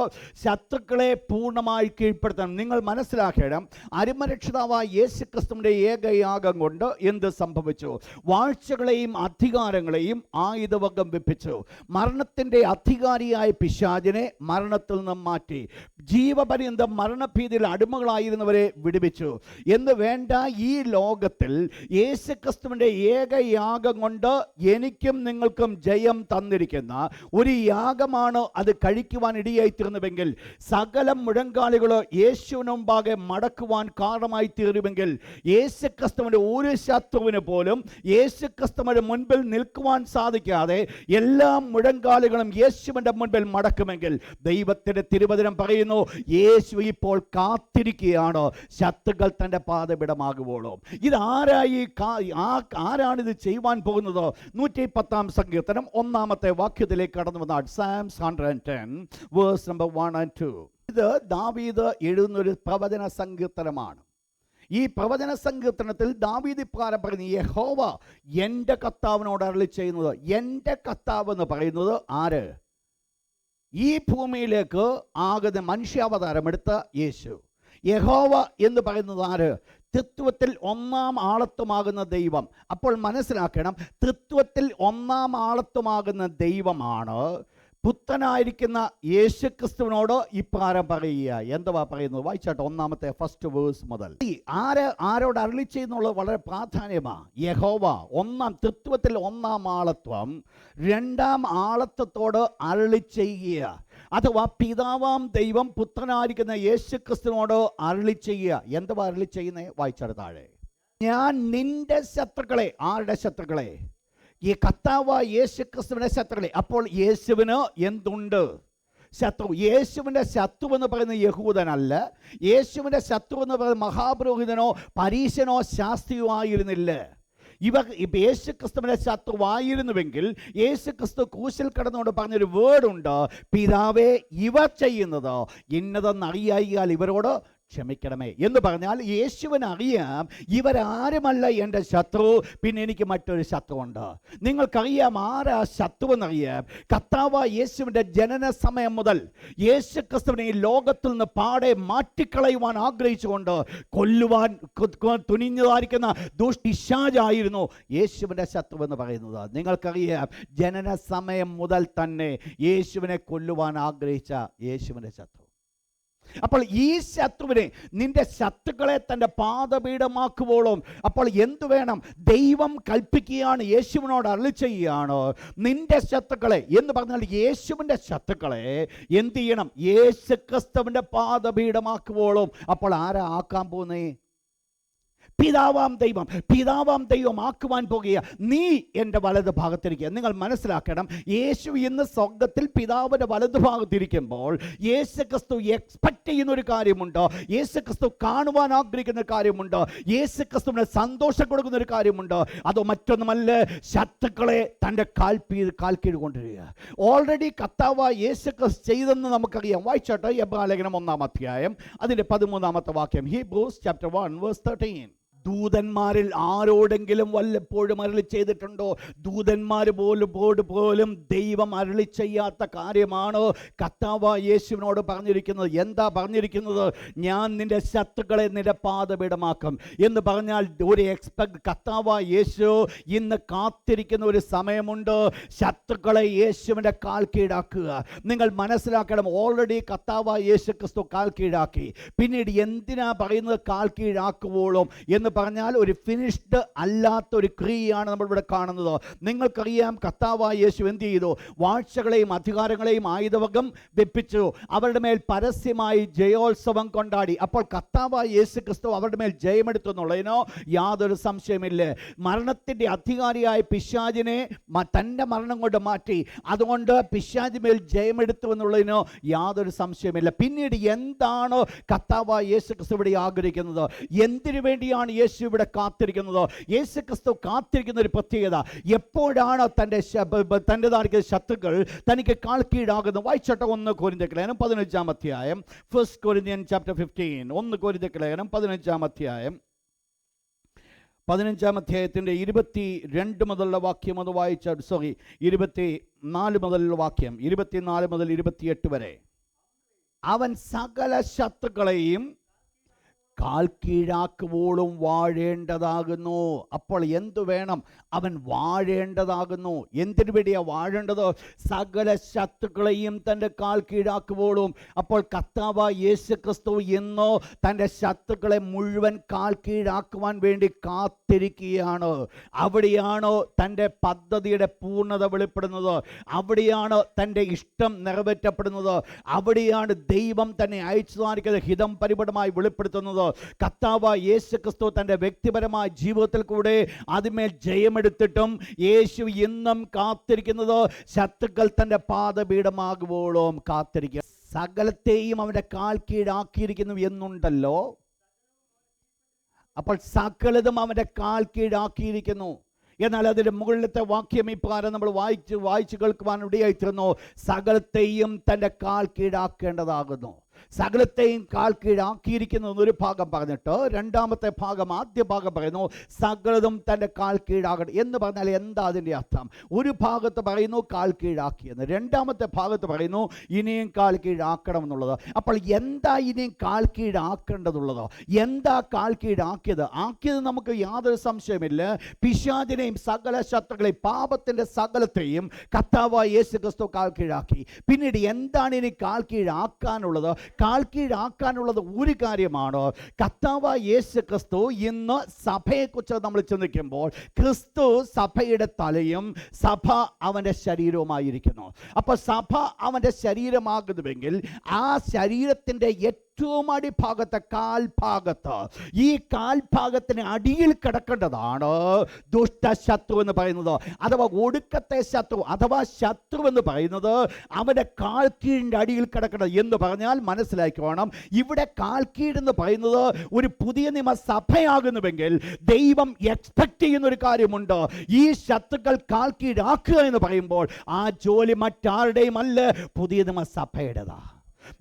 ശത്രുക്കളെ പൂർണ്ണമായി കീഴ്പ്പെടുത്തണം. നിങ്ങൾ മനസ്സിലാക്കണം, രക്ഷിതാവായ യേശു ക്രിസ്തുവിന്റെ ഏകയാഗം കൊണ്ട് എന്ത് സംഭവിച്ചു? വാഴ്ചകളെയും അധികാരങ്ങളെയും ആയുധവകം വെപ്പിച്ചു. മരണത്തിന്റെ അധികാരിയായ പിശാചിനെ മരണത്തിൽ നിന്നും മാറ്റി ജീവപര്യന്തം മരണഭീതിയിൽ അടിമകളായിരുന്നവരെ വിടുവിച്ചു. എന്ന് വേണ്ട, ഈ ലോകത്തിൽ യേശു ക്രിസ്തുവിന്റെ ഏകയാഗം കൊണ്ട് എനിക്കും നിങ്ങൾക്കും ജയം തന്നിരിക്കുന്ന ഒരു യാഗമാണ് അത് കഴിക്കുവാൻ ഇടയായിത്തീർന്നുവെങ്കിൽ സകല മുഴങ്കാലുകളോ യേശുവിന് മുമ്പാകെ മടക്കുവാൻ കാരണമായി തീരുമെങ്കിൽ യേശു ക്രിസ്തുവിന്റെ ഒരു ശത്രുവിന് പോലും യേശു ക്രിസ്തുവിന്റെ മുൻപിൽ നിൽക്കുവാൻ സാധിക്കാതെ എല്ലാ മുഴങ്കാലുകളും യേശുവിന്റെ മുൻപിൽ മടക്കുമെങ്കിൽ ദൈവത്തിന്റെ തിരുവചനം പറയുന്നു, യേശു ഇപ്പോൾ കാത്തിരിക്കുകയാണ് ശത്രുക്കൾ തന്റെ പാദപീഠമാകുവോളം. ആരാണിത് ചെയ്യുവാൻ പോകുന്നത്? 110 സങ്കീർത്തനം 1 വാക്യത്തിലേക്ക് കടന്നു വന്നാൽ Psalms 110 verse number 1 and 2. ഇത് ദാവീദ് എഴുതുന്നൊരു പ്രവചന സങ്കീർത്തനമാണ്. ഈ പ്രവചന സങ്കീർത്തനത്തിൽ ദാവീദ് ഇപ്രകാരം പറയുന്നു, യഹോവ എൻ്റെ കർത്താവിനോട് അരുളി ചെയ്യുന്നത്. എൻ്റെ കർത്താവ് എന്ന് പറയുന്നത് ആര്? ഈ ഭൂമിയിലേക്ക് ആകുന്ന മനുഷ്യാവതാരം എടുത്ത യേശു. യഹോവ എന്ന് പറയുന്നത് ആര്? തൃത്വത്തിൽ ഒന്നാം ആളത്വമാകുന്ന ദൈവം. അപ്പോൾ മനസ്സിലാക്കണം, തൃത്വത്തിൽ ഒന്നാം ആളത്വമാകുന്ന ദൈവമാണ് പുത്രനായിരിക്കുന്ന യേശു ക്രിസ്തുവിനോട് ഇപ്രകാരം പറയുക. എന്തുവാ പറയുന്നത്? വായിച്ചാട്ടെ, 1 ഫസ്റ്റ് വേഴ്സ് മുതൽ. ആരോട് അരുളി ചെയ്യുന്നുള്ളത് വളരെ പ്രാധാന്യമാണ്. യഹോവ തൃത്വത്തിൽ ഒന്നാം ആളത്വം രണ്ടാം ആളത്വത്തോട് അരുളി ചെയ്യുക. അഥവാ പിതാവാം ദൈവം പുത്രനായിരിക്കുന്ന യേശു ക്രിസ്തുവിനോട് അരുളി ചെയ്യുക. എന്തുവാ അരുളി ചെയ്യുന്നത്? വായിച്ചാട്ടെ താഴെ. ഞാൻ നിന്റെ ശത്രുക്കളെ. ആരുടെ ശത്രുക്കളെ? ഈ കർത്താവായ യേശു ക്രിസ്തുവിന്റെ ശത്രുക്കളെ. അപ്പോൾ യേശുവിന് എന്തുണ്ട്? ശത്രു. യേശുവിൻ്റെ ശത്രു എന്ന് പറയുന്നത് യഹൂദനല്ല. യേശുവിൻ്റെ ശത്രു എന്ന് പറയുന്നത് മഹാപുരോഹിതനോ പരീശനോ ശാസ്ത്രിയോ ആയിരുന്നില്ല. യേശു ക്രിസ്തുവിന്റെ ശത്രുവായിരുന്നുവെങ്കിൽ യേശു ക്രിസ്തു ക്രൂശിൽ കടന്നുകൊണ്ട് പറഞ്ഞൊരു വേർഡുണ്ട്, പിതാവേ ഇവർ ചെയ്യുന്നത് ഇന്നതെന്നറിയാൽ ഇവരോട് ക്ഷമിക്കണമേ എന്ന് പറഞ്ഞാൽ യേശുവിന് അറിയാം ഇവരാരുമല്ല എൻ്റെ ശത്രു, പിന്നെ എനിക്ക് മറ്റൊരു ശത്രുവുണ്ട്. നിങ്ങൾക്കറിയാം ആരാ ശത്രു എന്നറിയാം. കർത്താവായ യേശുവിൻ്റെ ജനന സമയം മുതൽ യേശു ക്രിസ്തുവിനെ ഈ ലോകത്തിൽ നിന്ന് പാടെ മാറ്റിക്കളയുവാൻ ആഗ്രഹിച്ചുകൊണ്ട് കൊല്ലുവാൻ തുനിഞ്ഞതായിരിക്കുന്ന ദുഷ്പിശാചായിരുന്നു യേശുവിൻ്റെ ശത്രു എന്ന് പറയുന്നത്. നിങ്ങൾക്കറിയാം ജനന സമയം മുതൽ തന്നെ യേശുവിനെ കൊല്ലുവാൻ ആഗ്രഹിച്ച യേശുവിൻ്റെ ശത്രു. അപ്പോൾ ഈ ശത്രുവിനെ, നിന്റെ ശത്രുക്കളെ തൻ്റെ പാദപീഠമാക്കുവോളം. അപ്പോൾ എന്തു വേണം? ദൈവം കൽപ്പിക്കുകയാണ്, യേശുവിനോട് അരുളി ചെയ്യുകയാണ്, നിന്റെ ശത്രുക്കളെ എന്ന് പറഞ്ഞാൽ യേശുവിൻ്റെ ശത്രുക്കളെ എന്ത് ചെയ്യണം? യേശു ക്രിസ്തുവിൻ്റെ പാദപീഠമാക്കുവോളം. അപ്പോൾ ആരാ ആക്കാൻ പോകുന്നേ? പിതാവാം ദൈവം ആക്കുവാൻ പോകുക. നീ എൻ്റെ വലത് ഭാഗത്തിരിക്കുക. നിങ്ങൾ മനസ്സിലാക്കണം, യേശു ഇന്ന് സ്വർഗ്ഗത്തിൽ പിതാവിൻ്റെ വലത് ഭാഗത്തിരിക്കുമ്പോൾ യേശുക്രിസ്തു എക്സ്പെക്ട് ചെയ്യുന്ന ഒരു കാര്യമുണ്ട്, യേശുക്രിസ്തു കാണുവാൻ ആഗ്രഹിക്കുന്ന ഒരു കാര്യമുണ്ട്, യേശുക്രിസ്തുവിന് സന്തോഷം കൊടുക്കുന്ന ഒരു കാര്യമുണ്ട്. അതോ മറ്റൊന്നുമല്ല, ശത്രുക്കളെ തൻ്റെ കാൽക്കീഴ് കൊണ്ടുവരിക. ഓൾറെഡി കർത്താവായ യേശുക്രിസ്തു ചെയ്തെന്ന് നമുക്കറിയാം. വായിച്ചോട്ടെ, എബ്രായലേഖനം 1-ാം അധ്യായം അതിൻ്റെ 13-ാമത്തെ വാക്യം. Hebrews chapter 1 verse 13. ദൂതന്മാരിൽ ആരോടെങ്കിലും വല്ലപ്പോഴും അരുളി ചെയ്തിട്ടുണ്ടോ? ദൂതന്മാർ പോലും ദൈവം അരുളി ചെയ്യാത്ത കാര്യമാണ് കർത്താവായ യേശുവിനോട് പറഞ്ഞിരിക്കുന്നത്. എന്താ പറഞ്ഞിരിക്കുന്നത്? ഞാൻ നിന്റെ ശത്രുക്കളെ നിന്റെ പാദപീഠമാക്കും എന്ന് പറഞ്ഞാൽ ഒരു കർത്താവായ യേശു ഇന്ന് കാത്തിരിക്കുന്ന ഒരു സമയമുണ്ട്, ശത്രുക്കളെ യേശുവിൻ്റെ കാൽ കീഴാക്കുക. നിങ്ങൾ മനസ്സിലാക്കണം, ഓൾറെഡി കർത്താവായ യേശു ക്രിസ്തു കാൽ കീഴാക്കി. പിന്നീട് എന്തിനാ പറയുന്നത് കാൽ കീഴാക്കുവോളും എന്ന് പറഞ്ഞാൽ ഒരു ഫിനിഷ്ഡ് അല്ലാത്ത ഒരു ക്രിയയാണ് നമ്മളിവിടെ കാണുന്നത്. നിങ്ങൾക്കറിയാം, കർത്താവായ യേശു എന്ത് ചെയ്തു? വാഴ്ചകളെയും അധികാരങ്ങളെയും ആയുധവർഗം വെപ്പിച്ചു, അവരുടെ മേൽ പരസ്യമായി ജയോത്സവം കൊണ്ടാടി. അപ്പോൾ കർത്താവായ യേശു ക്രിസ്തു അവരുടെ മേൽ ജയമെടുത്തു എന്നുള്ളതിനോ യാതൊരു സംശയമില്ല. മരണത്തിൻ്റെ അധികാരിയായ പിശാചിനെ തൻ്റെ മരണം കൊണ്ട് മാറ്റി, അതുകൊണ്ട് പിശാചി മേൽ ജയമെടുത്തു എന്നുള്ളതിനോ യാതൊരു സംശയമില്ല. പിന്നീട് എന്താണ് കർത്താവായ യേശു ക്രിസ്തു ഇവിടെ ആഗ്രഹിക്കുന്നത്? എന്തിനു വേണ്ടിയാണ് യേശു ഇവിടെ കാത്തിരിക്കുന്നത്? യേശു ക്രിസ്തു കാത്തിരിക്കുന്ന ഒരു പ്രത്യേകത, എപ്പോഴാണ് തൻ്റെതായിരിക്കുന്ന ശത്രുക്കൾ തനിക്ക് കാൽ കീഴാകുന്നത്? വായിച്ചോട്ടെ, 1 കൊരിന്ത്യലേഖനം 15-ാം അധ്യായം. 1 Corinthians chapter 15. 1 കൊരിന്ത്യലേഖനം 15-ാം അധ്യായം 15-ാം അധ്യായത്തിൻ്റെ 22 മുതലുള്ള വാക്യം ഒന്ന് വായിച്ച. 24 മുതലുള്ള വാക്യം, 24 മുതൽ 28 വരെ. അവൻ സകല ശത്രുക്കളെയും കാൽ കീഴാക്കുവോളും വാഴേണ്ടതാകുന്നു. അപ്പോൾ എന്തു വേണം? അവൻ വാഴേണ്ടതാകുന്നു. എന്തിനു വേണ്ടിയാണ് വാഴേണ്ടത്? സകല ശത്രുക്കളെയും തൻ്റെ കാൽ കീഴാക്കുവോളും. അപ്പോൾ കർത്താവായ യേശു ക്രിസ്തു ഇന്നോ തൻ്റെ ശത്രുക്കളെ മുഴുവൻ കാൽ കീഴാക്കുവാൻ വേണ്ടി കാത്തിരിക്കുകയാണ്. അവിടെയാണോ തൻ്റെ പദ്ധതിയുടെ പൂർണ്ണത വെളിപ്പെടുന്നത്, അവിടെയാണ് തൻ്റെ ഇഷ്ടം നിറവേറ്റപ്പെടുന്നത്, അവിടെയാണ് ദൈവം തന്നെ അയച്ചതായിരിക്കുന്ന ഹിതം പരിപൂർണമായി വെളിപ്പെടുത്തുന്നത്. കർത്താവായ യേശു ക്രിസ്തു തൻ്റെ വ്യക്തിപരമായ ജീവിതത്തിൽ കൂടെ അതിന്മേൽ ജയമെടുത്തിട്ടും യേശു ഇന്നും കാത്തിരിക്കുന്നത് ശത്രുക്കൾ തൻ്റെ പാദപീഠമാകുവോളം കാത്തിരിക്കുക. സകലത്തെയും അവൻ്റെ കാൽ കീഴാക്കിയിരിക്കുന്നു എന്നുണ്ടല്ലോ. അപ്പോൾ സകലതും അവൻ്റെ കാൽ കീഴാക്കിയിരിക്കുന്നു. എന്നാൽ അതിൻ്റെ മുകളിലത്തെ വാക്യം ഇപ്രകാരം നമ്മൾ വായിച്ചു കേൾക്കുവാൻ ഇടയായിത്തീർന്നു. സകലത്തെയും തൻ്റെ കാൽ കീഴാക്കേണ്ടതാകുന്നു. സകലത്തെയും കാൽ കീഴാക്കിയിരിക്കുന്നു എന്നൊരു ഭാഗം പറഞ്ഞിട്ട് രണ്ടാമത്തെ ഭാഗം, ആദ്യ ഭാഗം പറയുന്നു സകലതും തൻ്റെ കാൽ കീഴാകണം എന്ന് പറഞ്ഞാൽ എന്താ അതിൻ്റെ അർത്ഥം? ഒരു ഭാഗത്ത് പറയുന്നു കാൽ കീഴാക്കിയെന്ന്, രണ്ടാമത്തെ ഭാഗത്ത് പറയുന്നു ഇനിയും കാൽ കീഴാക്കണം എന്നുള്ളത്. അപ്പോൾ എന്താ ഇനിയും കാൽ കീഴാക്കേണ്ടതുള്ളത്? എന്താ കാൽ കീഴാക്കിയത്? നമുക്ക് യാതൊരു സംശയമില്ല. പിശാചിനെയും സകല ശത്രുക്കളെയും പാപത്തിൻ്റെ സകലത്തെയും കർത്താവായ യേശു ക്രിസ്തു കാൽ കീഴാക്കി. പിന്നീട് എന്താണ് ഇനി കാൽ കീഴാക്കാനുള്ളത്? കാൽ കീഴാക്കാനുള്ളത് ഒരു കാര്യമാണ്. കർത്താവായ യേശു ക്രിസ്തു ഇന്ന് സഭയെക്കുറിച്ച് നമ്മൾ ചിന്തിക്കുമ്പോൾ ക്രിസ്തു സഭയുടെ തലയും സഭ അവൻ്റെ ശരീരവുമായിരിക്കുന്നു. അപ്പോൾ സഭ അവൻ്റെ ശരീരമാകുന്നുവെങ്കിൽ ആ ശരീരത്തിൻ്റെ ഏറ്റവും അടിഭാഗത്ത് കാൽഭാഗത്ത്, ഈ കാൽഭാഗത്തിന് അടിയിൽ കിടക്കേണ്ടതാണ് ദുഷ്ടശത്രു എന്ന് പറയുന്നത്, അഥവാ ഒടുക്കത്തെ ശത്രു, അഥവാ ശത്രു എന്ന് പറയുന്നത് അവൻ്റെ കാൽക്കീഴിൻ്റെ അടിയിൽ കിടക്കണം എന്ന് പറഞ്ഞാൽ മനസ്സിലാക്കണം. ഇവിടെ കാൽക്കീഴെന്ന് പറയുന്നത് ഒരു പുതിയ നിയമസഭയാകുന്നുവെങ്കിൽ ദൈവം എക്സ്പെക്ട് ചെയ്യുന്ന ഒരു കാര്യമുണ്ട്. ഈ ശത്രുക്കൾ കാൽക്കീഴാക്കുക എന്ന് പറയുമ്പോൾ ആ ജോലി മറ്റാരുടെയും അല്ല, പുതിയ നിയമസഭയുടേതാ.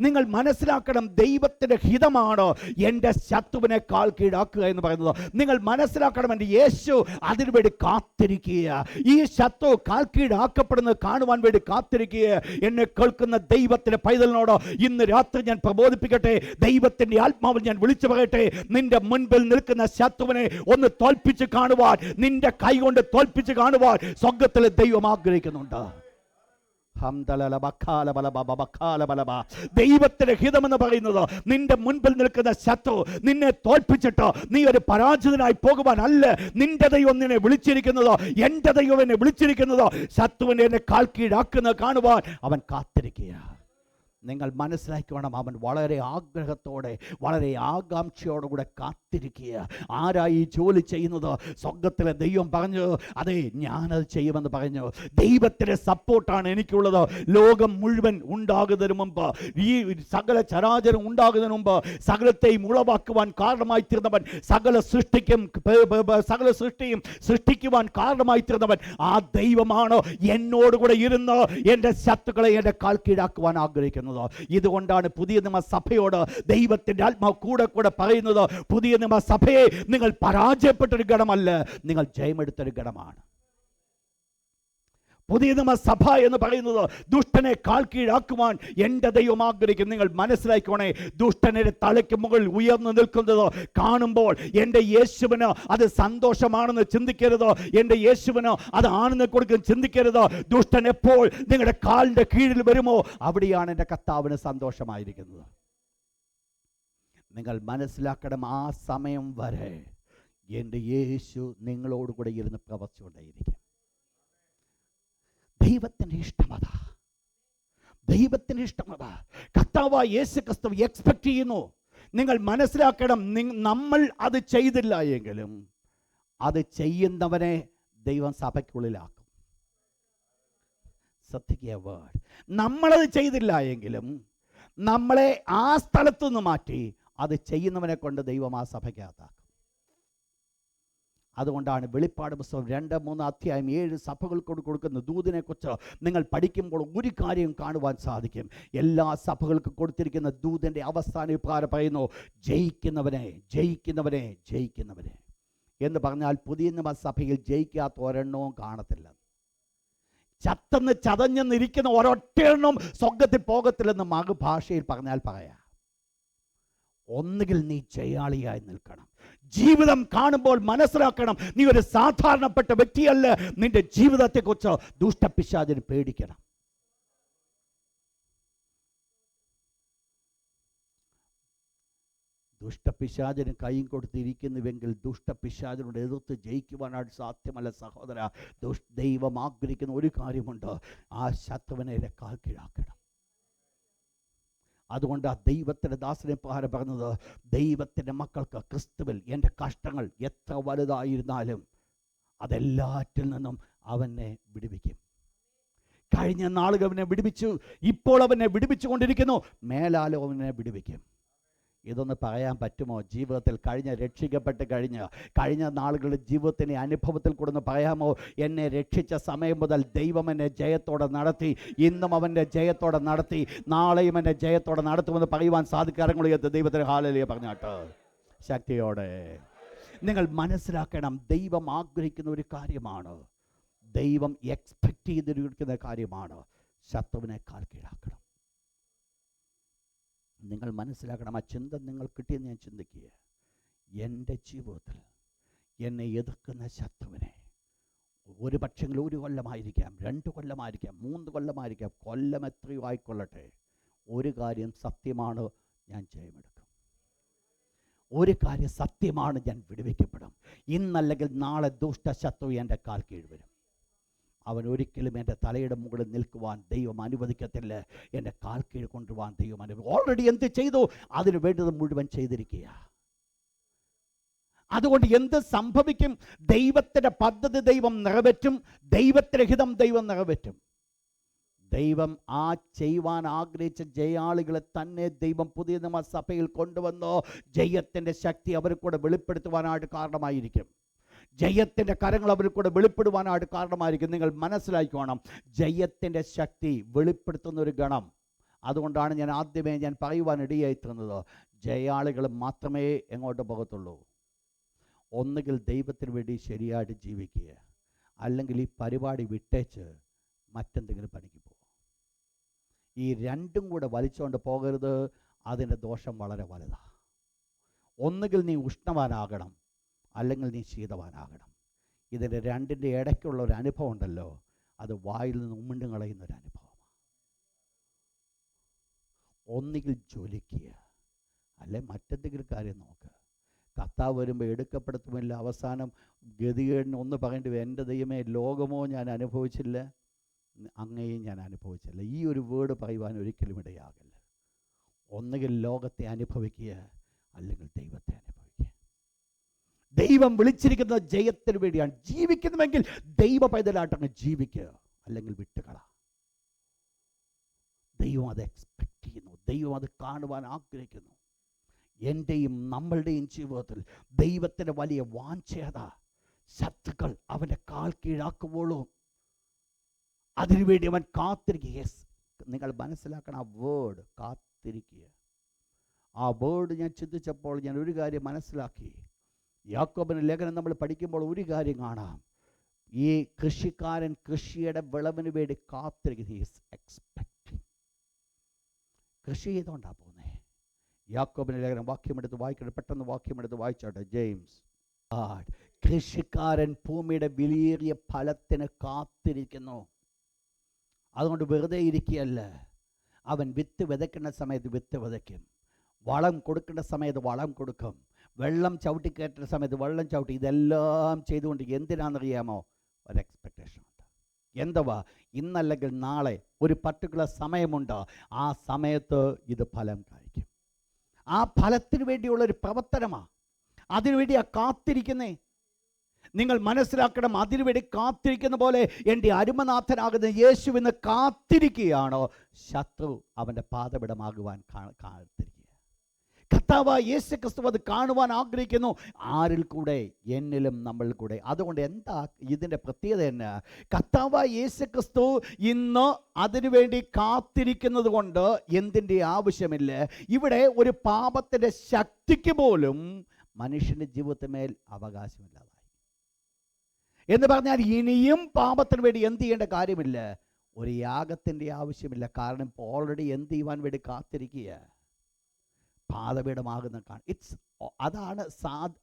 നിങ്ങൾ മനസ്സിലാക്കണം, ദൈവത്തിൻ്റെ ഹിതമാണ് എൻ്റെ ശത്രുവിനെ കാൽ കീഴാക്കുക എന്ന് പറയുന്നത്. നിങ്ങൾ മനസ്സിലാക്കണം, എൻ്റെ യേശു അതിനുവേണ്ടി കാത്തിരിക്കുക. ഈ ശത്രു കാൽ കീഴാക്കപ്പെടുന്നത് കാണുവാൻ വേണ്ടി കാത്തിരിക്കുക. എന്നെ കേൾക്കുന്ന ദൈവത്തിൻ്റെ പൈതലിനോട് ഇന്ന് രാത്രി ഞാൻ പ്രബോധിപ്പിക്കട്ടെ, ദൈവത്തിൻ്റെ ആത്മാവിൽ ഞാൻ വിളിച്ചു പറയട്ടെ, നിന്റെ മുൻപിൽ നിൽക്കുന്ന ശത്രുവിനെ ഒന്ന് തോൽപ്പിച്ച് കാണുവാൻ, നിന്റെ കൈ കൊണ്ട് തോൽപ്പിച്ച് കാണുവാൻ സ്വർഗ്ഗത്തിലെ ദൈവം ആഗ്രഹിക്കുന്നുണ്ട്. ദൈവത്തിന്റെ ഹിതമെന്ന് പറയുന്നത് നിന്റെ മുൻപിൽ നിൽക്കുന്ന ശത്രു നിന്നെ തോൽപ്പിച്ചിട്ട് നീ ഒരു പരാജിതനായി പോകുവാൻ അല്ല. നിന്റെ ദൈവം നിന്നെ വിളിച്ചിരിക്കുന്നത്, എന്റെ ദൈവം എന്നെ വിളിച്ചിരിക്കുന്നത് ശത്രുവിനെ എന്നെ കാൽ കീഴാക്കുന്നത് കാണുവാൻ അവൻ കാത്തിരിക്കുക. നിങ്ങൾ മനസ്സിലാക്കണം, അവൻ വളരെ ആഗ്രഹത്തോടെ വളരെ ആകാംക്ഷയോടുകൂടെ കാത്തിരിക്കുക. ആരായി ജോലി ചെയ്യുന്നത്? സ്വർഗത്തിലെ ദൈവം പറഞ്ഞു, അതെ ഞാനത് ചെയ്യുമെന്ന് പറഞ്ഞു. ദൈവത്തിൻ്റെ സപ്പോർട്ടാണ് എനിക്കുള്ളത്. ലോകം മുഴുവൻ ഉണ്ടാകുന്നതിന് മുമ്പ്, ഈ സകല ചരാചരം ഉണ്ടാകുന്നതിന് മുമ്പ് സകലത്തെയും ഉളവാക്കുവാൻ കാരണമായി തീർന്നവൻ, സകല സൃഷ്ടിയും സൃഷ്ടിക്കുവാൻ കാരണമായി തീർന്നവൻ ആ ദൈവമാണ് എന്നോടുകൂടെ ഇരുന്ന് എൻ്റെ ശത്രുക്കളെ എൻ്റെ കാൽ കീഴാക്കുവാൻ ആഗ്രഹിക്കുന്നത്. ഇതുകൊണ്ടാണ് പുതിയ നിയമസഭയോട് ദൈവത്തിൻ്റെ ആത്മാവ് കൂടെ കൂടെ പറയുന്നത്, പുതിയ നിയമസഭയെ നിങ്ങൾ പരാജയപ്പെട്ടൊരു ഗണമല്ല, നിങ്ങൾ ജയമെടുത്തൊരു ഗണമാണ്. പുതിയ നിയമസഭ എന്ന് പറയുന്നത് ദുഷ്ടനെ കാൽ കീഴാക്കുവാൻ എൻ്റെ ദൈവം ആഗ്രഹിക്കും. നിങ്ങൾ മനസ്സിലാക്കണേ, ദുഷ്ടനെ തലയ്ക്ക് മുകളിൽ ഉയർന്നു നിൽക്കുന്നത് കാണുമ്പോൾ എൻ്റെ യേശുവിന് അത് സന്തോഷമാണെന്ന് ചിന്തിക്കരുത്. എൻ്റെ യേശുവിന് അത് ആണെന്ന് കൊടുക്കും ചിന്തിക്കരുത്. ദുഷ്ടൻ എപ്പോൾ നിങ്ങളുടെ കാലിൻ്റെ കീഴിൽ വരുമോ അവിടെയാണ് എൻ്റെ കർത്താവിന് സന്തോഷമായിരിക്കുന്നത്. നിങ്ങൾ മനസ്സിലാക്കണം, ആ സമയം വരെ എൻ്റെ യേശു നിങ്ങളോടുകൂടെ ഇരുന്ന് പ്രവർത്തിച്ചുകൊണ്ടേയിരിക്കും. ദൈവത്തിൻ്റെ ഇഷ്ടമതാ, ദൈവത്തിൻ്റെ ഇഷ്ടമതാ. കർത്താവായ യേശു ക്രിസ്തു എക്സ്പെക്ട് ചെയ്യുന്നു. നിങ്ങൾ മനസ്സിലാക്കണം, നമ്മൾ അത് ചെയ്തില്ല എങ്കിലും അത് ചെയ്യുന്നവനെ ദൈവം സഭയ്ക്കുള്ളിലാക്കും. ശ്രദ്ധിക്കുക വേർഡ്. നമ്മളത് ചെയ്തില്ല എങ്കിലും നമ്മളെ ആ സ്ഥലത്തുനിന്ന് മാറ്റി അത് ചെയ്യുന്നവനെ കൊണ്ട് ദൈവം ആ സഭയ്ക്കകത്താക്കും. അതുകൊണ്ടാണ് വെളിപ്പാട് പുസ്തകം 2-3 അധ്യായം 7 സഭകൾക്ക് കൊടുക്കുന്ന ദൂതിനെക്കുറിച്ച് നിങ്ങൾ പഠിക്കുമ്പോൾ ഒരു കാര്യം കാണുവാൻ സാധിക്കും. എല്ലാ സഭകൾക്കും കൊടുത്തിരിക്കുന്ന ദൂതിൻ്റെ അവസാന വിഭാഗം പറയുന്നു, ജയിക്കുന്നവനെ ജയിക്കുന്നവനെ ജയിക്കുന്നവനെ എന്ന് പറഞ്ഞാൽ പുതിയ നിയമസഭയിൽ ജയിക്കാത്ത ഒരെണ്ണവും കാണത്തില്ല. ചത്തെന്ന് ചതഞ്ഞെന്നിരിക്കുന്ന ഒരൊറ്റ എണ്ണം സ്വർഗത്തിൽ പോകത്തില്ലെന്ന് മറുഭാഷയിൽ പറഞ്ഞാൽ പറയാം. ഒന്നുകിൽ നീ ജയാളിയായി നിൽക്കണം. ജീവിതം കാണുമ്പോൾ മനസ്സിലാക്കണം, നീ ഒരു സാധാരണപ്പെട്ട വ്യക്തിയല്ല. നിന്റെ ജീവിതത്തെക്കുറിച്ച് ദുഷ്ടപിശാചിന് പേടിക്കണം. ദുഷ്ടപിശാചിന് കൈയും കൊടുത്തിരിക്കുന്നുവെങ്കിൽ ദുഷ്ടപിശാചിനോട് എതിർത്ത് ജയിക്കുവാനായിട്ട് സാധ്യമല്ല സഹോദര. ദൈവം ആഗ്രഹിക്കുന്ന ഒരു കാര്യമുണ്ട്, ആ ശത്രുവിനെ കാൽ കീഴാക്കണം. അതുകൊണ്ട് ആ ദൈവത്തിൻ്റെ ദാസനെ പ്രകാരം പറഞ്ഞത്, ദൈവത്തിൻ്റെ മക്കൾക്ക് ക്രിസ്തുവിൽ എൻ്റെ കഷ്ടങ്ങൾ എത്ര വലുതായിരുന്നാലും അതെല്ലാറ്റിൽ നിന്നും അവനെ വിടുവിക്കും. കഴിഞ്ഞ നാളുകൾ അവനെ വിടുവിച്ചു, ഇപ്പോൾ അവനെ വിടുവിച്ചു കൊണ്ടിരിക്കുന്നു, മേലാലും അവനെ വിടുവിക്കും. ഇതൊന്ന് പറയാൻ പറ്റുമോ? ജീവിതത്തിൽ രക്ഷിക്കപ്പെട്ട് കഴിഞ്ഞ നാളുകളുടെ ജീവിതത്തിൻ്റെ അനുഭവത്തിൽ കൂടെ ഒന്ന് പറയാമോ? എന്നെ രക്ഷിച്ച സമയം മുതൽ ദൈവം എന്നെ ജയത്തോടെ നടത്തി, ഇന്നും അവൻ്റെ ജയത്തോടെ നടത്തി, നാളെയും എന്നെ ജയത്തോടെ നടത്തുമെന്ന് പറയുവാൻ സാധിക്കാറുള്ള ദൈവത്തിന് ഹല്ലേലൂയ പറഞ്ഞാട്ട് ശക്തിയോടെ. നിങ്ങൾ മനസ്സിലാക്കണം, ദൈവം ആഗ്രഹിക്കുന്ന ഒരു കാര്യമാണ്, ദൈവം എക്സ്പെക്റ്റ് ചെയ്തിരിക്കുന്ന കാര്യമാണ്, ശത്രുവിനെ കാൽ കീഴാക്കണം. നിങ്ങൾ മനസ്സിലാക്കണം, ആ ചിന്ത നിങ്ങൾ കിട്ടിയെന്ന് ഞാൻ ചിന്തിക്കുക. എൻ്റെ ജീവിതത്തിൽ എന്നെ എതിർക്കുന്ന ശത്രുവിനെ ഒരു പക്ഷെങ്കിൽ 1 കൊല്ലമായിരിക്കാം, 2 കൊല്ലമായിരിക്കാം, 3 കൊല്ലമായിരിക്കാം, കൊല്ലം എത്രയോ ആയിക്കൊള്ളട്ടെ, ഒരു കാര്യം സത്യമാണ്, ഞാൻ ജയമെടുക്കും. ഒരു കാര്യം സത്യമാണ്, ഞാൻ വിടുവിക്കപ്പെടും. ഇന്നല്ലെങ്കിൽ നാളെ ദുഷ്ടശത്രു എൻ്റെ കാൽ കീഴ് വരും. അവൻ ഒരിക്കലും എൻ്റെ തലയുടെ മുകളിൽ നിൽക്കുവാൻ ദൈവം അനുവദിക്കത്തില്ല. എൻ്റെ കാൽ കീഴ് കൊണ്ടുപോകാൻ ദൈവം ഓൾറെഡി എന്ത് ചെയ്തു? അതിന് വേണ്ടത് മുഴുവൻ ചെയ്തിരിക്കുക. അതുകൊണ്ട് എന്ത് സംഭവിക്കും? ദൈവത്തിൻ്റെ പദ്ധതി ദൈവം നിറവേറ്റും, ദൈവത്തിൻ്റെ ഹിതം ദൈവം നിറവേറ്റും. ദൈവം ആ ചെയ്യുവാൻ ആഗ്രഹിച്ച ജയാളികളെ തന്നെ ദൈവം പുതിയ നിയമസഭയിൽ കൊണ്ടുവന്ന് ജയത്തിൻ്റെ ശക്തി അവർ കൂടെ വെളിപ്പെടുത്തുവാനായിട്ട് കാരണമായിരിക്കും. ജയത്തിൻ്റെ കരങ്ങൾ അവർ കൂടെ വെളിപ്പെടുവാനായിട്ട് കാരണമായിരിക്കും. നിങ്ങൾ മനസ്സിലാക്കണം, ജയത്തിൻ്റെ ശക്തി വെളിപ്പെടുത്തുന്ന ഒരു ഗണം. അതുകൊണ്ടാണ് ഞാൻ ആദ്യമേ പറയുവാൻ ഇടയായി തീർന്നത്, ജയാളികൾ മാത്രമേ എങ്ങോട്ട് പോകത്തുള്ളൂ. ഒന്നുകിൽ ദൈവത്തിന് വേണ്ടി ശരിയായിട്ട് ജീവിക്കുക, അല്ലെങ്കിൽ ഈ പരിപാടി വിട്ടേച്ച് മറ്റെന്തെങ്കിലും പണിക്ക് പോകും. ഈ രണ്ടും കൂടെ വലിച്ചുകൊണ്ട് പോകരുത്. അതിൻ്റെ ദോഷം വളരെ വലുതാണ്. ഒന്നുകിൽ നീ ഉഷ്ണവാനാകണം, അല്ലെങ്കിൽ നീ ശീതവാനാകണം. ഇതിൻ്റെ രണ്ടിൻ്റെ ഇടയ്ക്കുള്ള ഒരു അനുഭവം ഉണ്ടല്ലോ, അത് വായിൽ നിന്ന് ഉമിണ്ട് കളയുന്നൊരു അനുഭവമാണ്. ഒന്നുകിൽ ജ്വലിക്കുക, അല്ലെ മറ്റെന്തെങ്കിലും കാര്യം നോക്കുക. കർത്താവ് വരുമ്പോൾ എടുക്കപ്പെടുത്തുമില്ല. അവസാനം ഗതികേടിന് ഒന്ന് പറയേണ്ടി വരും, എൻ്റെ ദൈവമേ, ലോകമോ ഞാൻ അനുഭവിച്ചില്ല, അങ്ങയെയും ഞാൻ അനുഭവിച്ചില്ല. ഈ ഒരു വേർഡ് പറയുവാൻ ഒരിക്കലും ഇടയാകില്ല. ഒന്നുകിൽ ലോകത്തെ അനുഭവിക്കുക, അല്ലെങ്കിൽ ദൈവത്തെ അനുഭവിക്കുക. ദൈവം വിളിച്ചിരിക്കുന്നത് ജയത്തിന് വേണ്ടിയാണ്. ജീവിക്കുന്നുവെങ്കിൽ ദൈവ പൈതലായിട്ടങ്ങ് ജീവിക്കുക, അല്ലെങ്കിൽ വിട്ടുകള. ദൈവം അത് എക്സ്പെക്റ്റ് ചെയ്യുന്നു, ദൈവം അത് കാണുവാൻ ആഗ്രഹിക്കുന്നു. എൻ്റെയും നമ്മളുടെയും ജീവിതത്തിൽ ദൈവത്തിൻ്റെ വലിയ വാഞ്ചേത ശത്രുക്കൾ അവൻ്റെ കാൽ കീഴാക്കുമ്പോഴും അതിനുവേണ്ടി അവൻ കാത്തിരിക്കുക. യെസ്, നിങ്ങൾ മനസ്സിലാക്കണം ആ വേർഡ് കാത്തിരിക്കുക. ആ വേർഡ് ഞാൻ ചിന്തിച്ചപ്പോൾ ഞാൻ ഒരു കാര്യം മനസ്സിലാക്കി. യാക്കോബിന്റെ ലേഖനം നമ്മൾ പഠിക്കുമ്പോൾ ഒരു കാര്യം കാണാം. ഈ കൃഷിക്കാരൻ കൃഷിയുടെ വിളവിന് വേണ്ടി കാത്തിരിക്കുക. He is expecting. കൃഷി ചെയ്തുകൊണ്ടാണ് പോകുന്നത്. യാക്കോബിന്റെ ലേഖനം വാക്യമെടുത്ത് വായിക്കണം, പെട്ടെന്ന് വാക്യമെടുത്ത് വായിച്ചോട്ടെ. ജെയിംസ്, കൃഷിക്കാരൻ ഭൂമിയുടെ വിലയേറിയ ഫലത്തിന് കാത്തിരിക്കുന്നു. അതുകൊണ്ട് വെറുതെ ഇരിക്കുകയല്ല. അവൻ വിത്ത് വിതയ്ക്കേണ്ട സമയത്ത് വിത്ത് വിതയ്ക്കും, വളം കൊടുക്കേണ്ട സമയത്ത് വളം കൊടുക്കും, വെള്ളം ചവിട്ടിക്കയറ്റുന്ന സമയത്ത് വെള്ളം ചവിട്ടി. ഇതെല്ലാം ചെയ്തുകൊണ്ട് എന്തിനാണെന്നറിയാമോ? ഒരു എക്സ്പെക്റ്റേഷൻ ഉണ്ട്. എന്തുവാ? ഇന്നല്ലെങ്കിൽ നാളെ ഒരു പർട്ടിക്കുലർ സമയമുണ്ട്, ആ സമയത്ത് ഇത് ഫലം കായ്ക്കും. ആ ഫലത്തിന് വേണ്ടിയുള്ളൊരു പ്രവർത്തനമാണ്. അതിനുവേണ്ടിയാണ് കാത്തിരിക്കുന്നേ. നിങ്ങൾ മനസ്സിലാക്കണം, അതിനുവേണ്ടി കാത്തിരിക്കുന്ന പോലെ എൻ്റെ അരുമനാഥനാകുന്ന യേശുവിന് കാത്തിരിക്കുകയാണോ ശത്രു അവൻ്റെ പാദപിടമാകുവാൻ കാത്തിരിക്കുക. കർത്താവായ യേശു ക്രിസ്തു അത് കാണുവാൻ ആഗ്രഹിക്കുന്നു. ആരിൽ കൂടെ? എന്നിലും നമ്മൾ കൂടെ. അതുകൊണ്ട് എന്താ ഇതിൻ്റെ പ്രത്യേകത തന്നെ? കർത്താവായ യേശു ക്രിസ്തു ഇന്ന് അതിനുവേണ്ടി കാത്തിരിക്കുന്നത് കൊണ്ട് എന്തിൻ്റെ ആവശ്യമില്ല. ഇവിടെ ഒരു പാപത്തിൻ്റെ ശക്തിക്ക് പോലും മനുഷ്യൻ്റെ ജീവിതത്തിന്മേൽ അവകാശമില്ലാതായി എന്ന് പറഞ്ഞാൽ ഇനിയും പാപത്തിന് വേണ്ടി എന്ത് ചെയ്യേണ്ട കാര്യമില്ല, ഒരു യാഗത്തിൻ്റെ ആവശ്യമില്ല. കാരണം ഇപ്പോൾ ഓൾറെഡി എന്ത് ചെയ്യുവാൻ വേണ്ടി കാത്തിരിക്കുക? പാദപീഠമാകുന്ന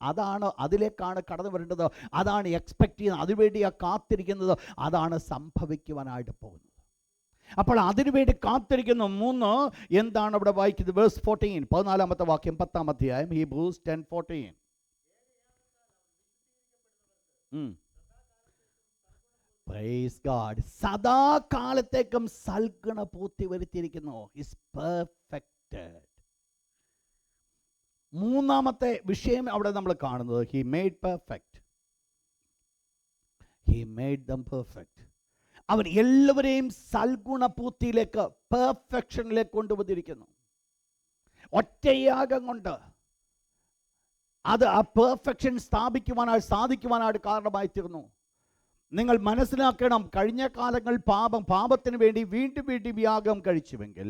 അതാണ് അതിലേക്കാണ് കടന്നു വരേണ്ടത്, അതാണ് എക്സ്പെക്റ്റ് ചെയ്യുന്നത്, അതിനുവേണ്ടിയാണ് കാത്തിരിക്കുന്നത്, അതാണ് സംഭവിക്കുവാനായിട്ട് പോകുന്നത്. അപ്പോൾ അതിനുവേണ്ടി കാത്തിരിക്കുന്നു. 3 എന്താണ് അവിടെ വായിക്കുന്നത്? വേഴ്സ് 14, 14-ാമത്തെ വാക്യം, 10-ാം അധ്യായം, ഹീബ്രൂസ് 10:14. Praise God. സദാകാലത്തേക്കും സൽഗുണ പൂർത്തി വരുത്തിയിരിക്കുന്നു. Is perfected. 3-ാമത്തെ വിഷയം അവിടെ നമ്മൾ കാണുന്നത്, he made perfect. He made them perfect. അവൻ എല്ലാവരെയും സൽഗുണപൂർത്തിയിലേക്ക്, പെർഫെക്ഷനിലേക്ക് കൊണ്ടുവന്നിരിക്കുന്നു. ഒറ്റയാഗം കൊണ്ട് അത് ആ പെർഫെക്ഷൻ സാധിക്കുവാനായിട്ട് കാരണമായി തീർന്നു. നിങ്ങൾ മനസ്സിലാക്കണം, കഴിഞ്ഞ കാലങ്ങൾ പാപത്തിന് വേണ്ടി വീണ്ടും യാഗം കഴിച്ചുവെങ്കിൽ